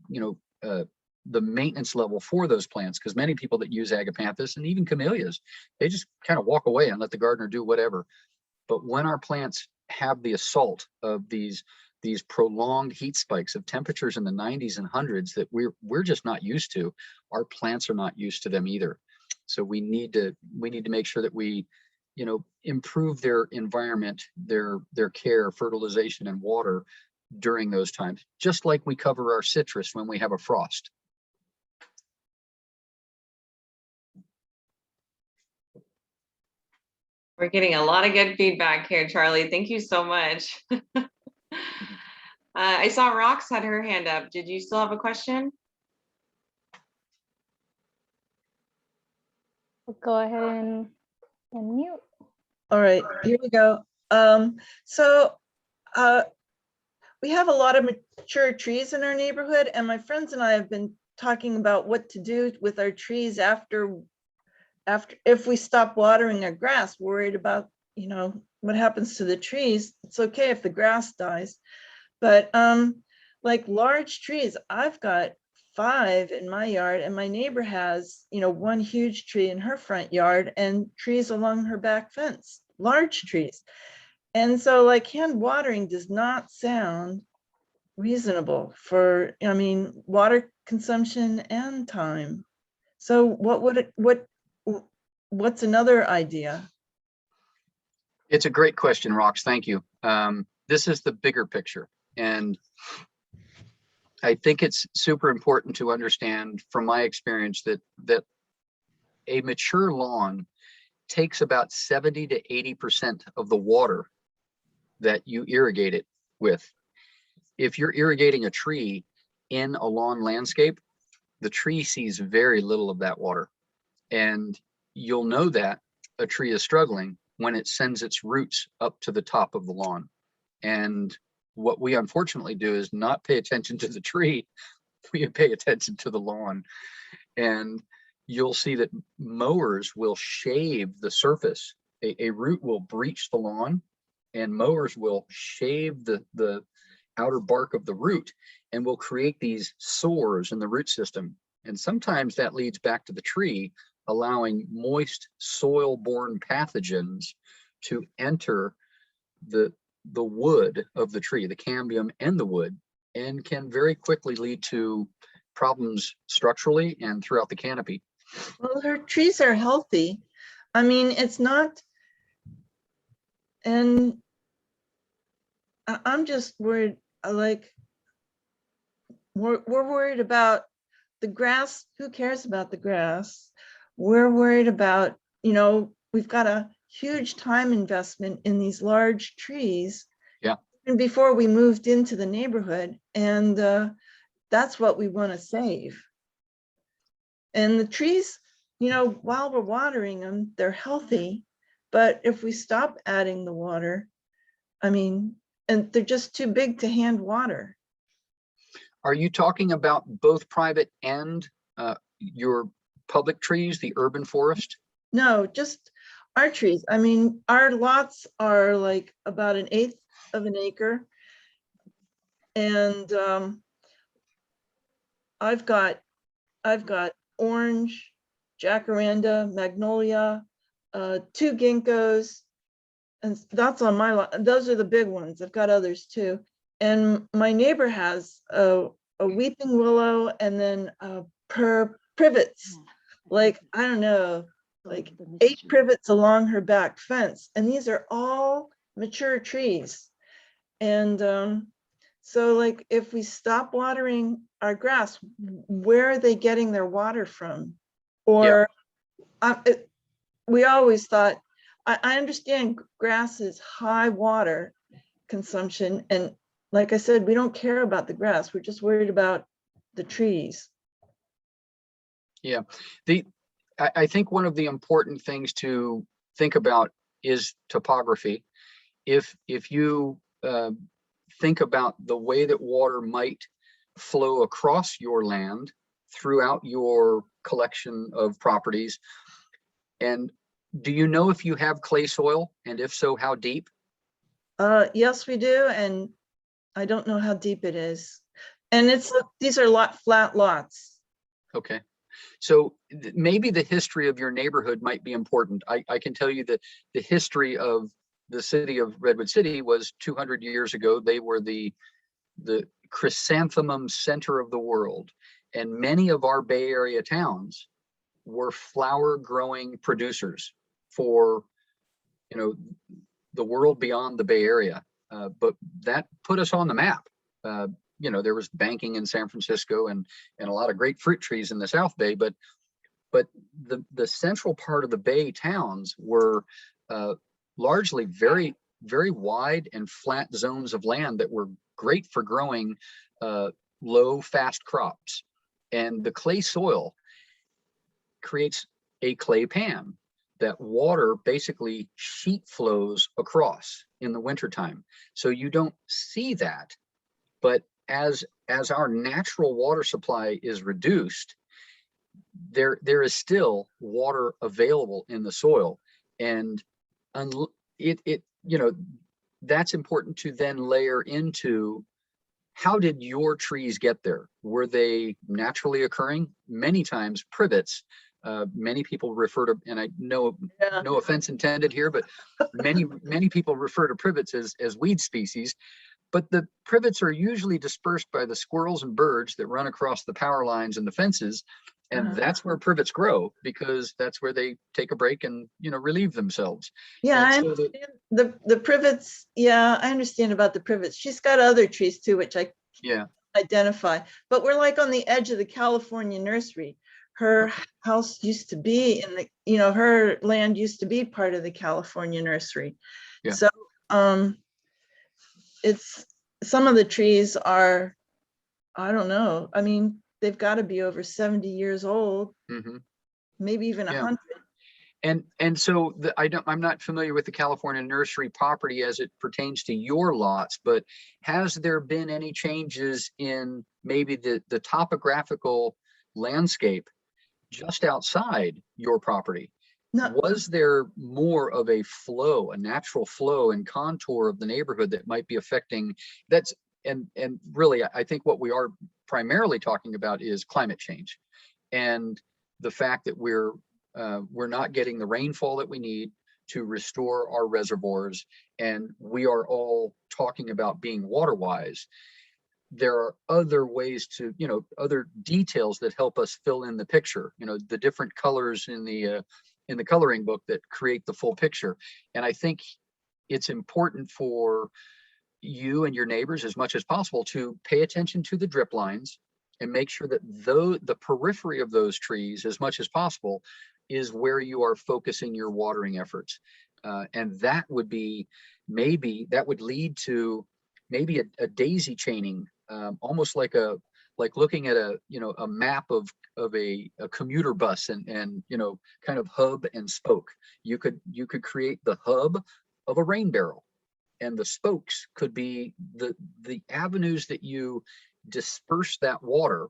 the maintenance level for those plants, because many people that use agapanthus and even camellias, they just kind of walk away and let the gardener do whatever. But when our plants have the assault of these prolonged heat spikes of temperatures in the 90s and 100s that we're just not used to, our plants are not used to them either. So we need to make sure that we, improve their environment, their care, fertilization, and water during those times, just like we cover our citrus when we have a frost. We're getting a lot of good feedback here, Charlie. Thank you so much. I saw Rox had her hand up. Did you still have a question? Go ahead and mute. All right, here we go. We have a lot of mature trees in our neighborhood, and my friends and I have been talking about what to do with our trees after if we stop watering our grass. Worried about, what happens to the trees. It's okay if the grass dies, but like large trees, I've got 5 in my yard, and my neighbor has, one huge tree in her front yard and trees along her back fence, large trees. And so like hand watering does not sound reasonable for, water consumption and time. So what's another idea? It's a great question, Rox. Thank you. This is the bigger picture. And I think it's super important to understand from my experience that a mature lawn takes about 70 to 80% of the water that you irrigate it with. If you're irrigating a tree in a lawn landscape, the tree sees very little of that water. And you'll know that a tree is struggling when it sends its roots up to the top of the lawn. And what we unfortunately do is not pay attention to the tree. We pay attention to the lawn. And you'll see that mowers will shave the surface. A root will breach the lawn, and mowers will shave the outer bark of the root and will create these sores in the root system. And sometimes that leads back to the tree, allowing moist soil-borne pathogens to enter the wood of the tree, the cambium and the wood, and can very quickly lead to problems structurally and throughout the canopy. Well, her trees are healthy. I mean, it's not, and I'm just worried, like, we're worried about the grass. Who cares about the grass? We're worried about, we've got a huge time investment in these large trees. Yeah. And before we moved into the neighborhood, and that's what we want to save. And the trees, while we're watering them, they're healthy. But if we stop adding the water, I mean, and they're just too big to hand water. Are you talking about both private and your public trees, the urban forest? No, just our trees. I mean, our lots are like about 1/8 of an acre. And I've got orange, jacaranda, magnolia, 2 ginkgos, and that's on my lot. Those are the big ones. I've got others too. And my neighbor has a weeping willow and then privets, like, I don't know, like 8 privets along her back fence. And these are all mature trees. And so, like, if we stop watering our grass, where are they getting their water from? Or we always thought, I understand grass is high water consumption. And like I said, we don't care about the grass. We're just worried about the trees. Yeah, I think one of the important things to think about is topography. If you think about the way that water might flow across your land throughout your collection of properties, and do you know if you have clay soil, and if so, how deep? Yes, we do, and I don't know how deep it is. And these are flat lots. Okay. So maybe the history of your neighborhood might be important. I can tell you that the history of the city of Redwood City was 200 years ago. They were the chrysanthemum center of the world. And many of our Bay Area towns were flower growing producers for, the world beyond the Bay Area. But that put us on the map. There was banking in San Francisco and a lot of great fruit trees in the South Bay, but the central part of the Bay towns were largely very, very wide and flat zones of land that were great for growing low, fast crops. And the clay soil creates a clay pan that water basically sheet flows across in the wintertime. So you don't see that, but as our natural water supply is reduced, there is still water available in the soil. And that's important to then layer into, how did your trees get there? Were they naturally occurring? Many times privets, many people refer to, and I know no offense intended here, but many people refer to privets as weed species. But the privets are usually dispersed by the squirrels and birds that run across the power lines and the fences. And that's where privets grow, because that's where they take a break and, relieve themselves. Yeah, I so understand the privets. Yeah, I understand about the privets. She's got other trees too, which I can't identify. But we're like on the edge of the California nursery. Her house used to be in her land used to be part of the California nursery. Yeah. So it's, some of the trees are, I don't know. I mean, they've got to be over 70 years old, maybe even 100. And so I'm not familiar with the California nursery property as it pertains to your lots, but has there been any changes in maybe the topographical landscape just outside your property? No, Was there more of a flow, a natural flow and contour of the neighborhood that might be affecting that's, and really, I think what we are primarily talking about is climate change and the fact that we're not getting the rainfall that we need to restore our reservoirs, and we are all talking about being water wise. There are other ways to, other details that help us fill in the picture, the different colors in the coloring book that create the full picture. And I think it's important for you and your neighbors as much as possible to pay attention to the drip lines and make sure that the periphery of those trees, as much as possible, is where you are focusing your watering efforts. And that would be, that would lead to maybe a daisy chaining, almost like looking at a map of a commuter bus and kind of hub and spoke. You could create the hub of a rain barrel, and the spokes could be the avenues that you disperse that water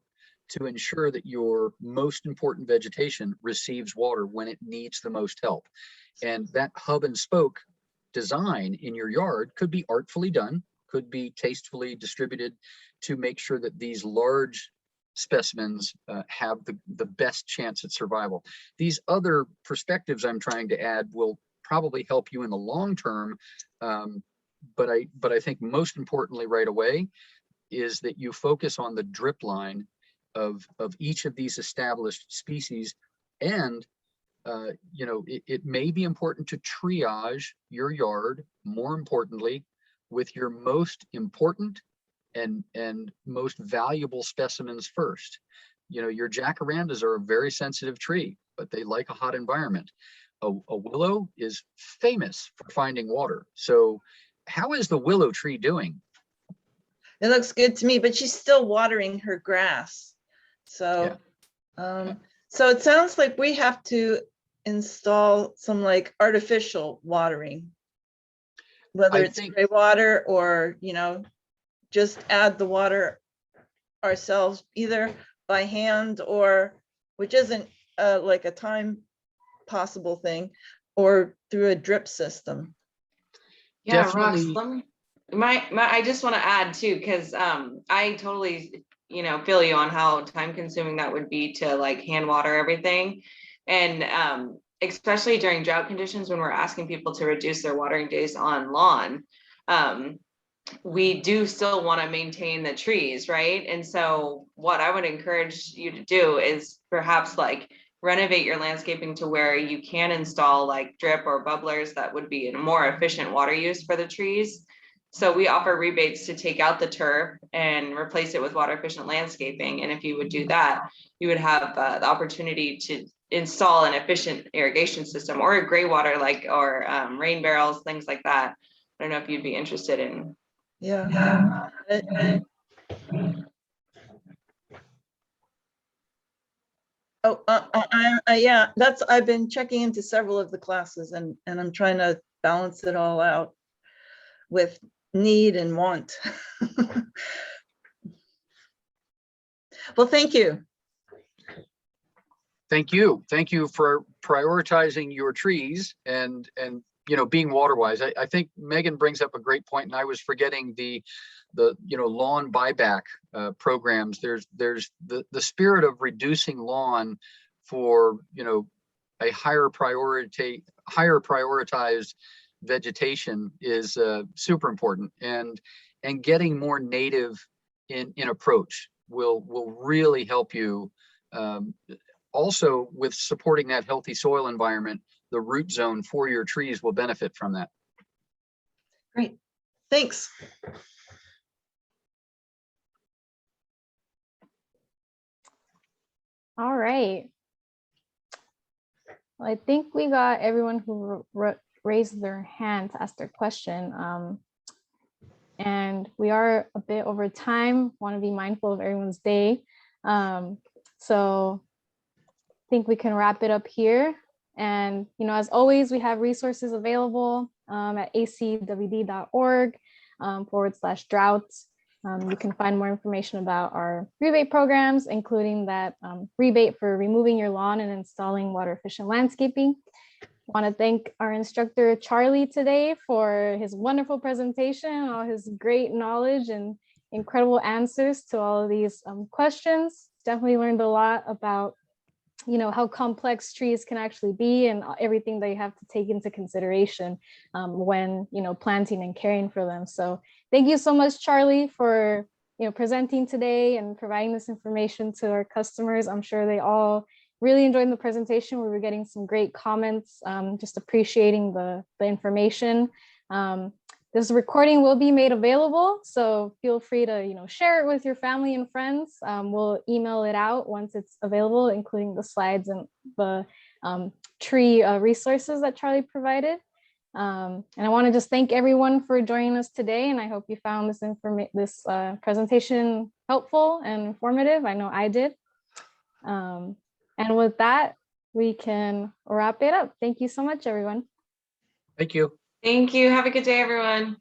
to ensure that your most important vegetation receives water when it needs the most help. And that hub and spoke design in your yard could be artfully done, could be tastefully distributed to make sure that these large specimens have the best chance at survival. These other perspectives I'm trying to add will probably help you in the long term, but I think most importantly right away is that you focus on the drip line of each of these established species. And it may be important to triage your yard, more importantly, with your most important and most valuable specimens first. Your jacarandas are a very sensitive tree, but they like a hot environment. A willow is famous for finding water. So how is the willow tree doing? it looks good to me, but she's still watering her grass. So, so it sounds like we have to install some like artificial watering, whether it's gray water or, just add the water ourselves, either by hand or, which isn't like a time possible thing, or through a drip system. Yeah, Definitely. Rox, I just want to add too, because I totally feel you on how time consuming that would be to like hand water everything. And especially during drought conditions, when we're asking people to reduce their watering days on lawn, we do still want to maintain the trees, right? And so what I would encourage you to do is perhaps like renovate your landscaping to where you can install like drip or bubblers that would be a more efficient water use for the trees. So we offer rebates to take out the turf and replace it with water efficient landscaping. And if you would do that, you would have the opportunity to install an efficient irrigation system or a gray water, or rain barrels, things like that. I don't know if you'd be interested in. Yeah. Yeah, I've been checking into several of the classes and I'm trying to balance it all out with need and want. Well, thank you. Thank you. Thank you for prioritizing your trees and being water wise. I think Megan brings up a great point, and I was forgetting the lawn buyback programs. There's the spirit of reducing lawn for a higher prioritized vegetation is super important, and getting more native in approach will really help you. Also, with supporting that healthy soil environment, the root zone for your trees will benefit from that. Great, thanks. All right. Well, I think we got everyone who raised their hand to ask their question. And we are a bit over time, want to be mindful of everyone's day. So I think we can wrap it up here. And, as always, we have resources available at acwd.org /drought. You can find more information about our rebate programs, including that rebate for removing your lawn and installing water efficient landscaping. I want to thank our instructor, Charlie, today for his wonderful presentation, all his great knowledge and incredible answers to all of these questions. Definitely learned a lot about how complex trees can actually be and everything that you have to take into consideration when, planting and caring for them. So thank you so much, Charlie, for, presenting today and providing this information to our customers. I'm sure they all really enjoyed the presentation. We were getting some great comments, just appreciating the information. This recording will be made available, so feel free to share it with your family and friends. We'll email it out once it's available, including the slides and the tree resources that Charlie provided. And I want to just thank everyone for joining us today, and I hope you found this presentation helpful and informative. I know I did. And with that, we can wrap it up. Thank you so much, everyone. Thank you. Thank you. Have a good day, everyone.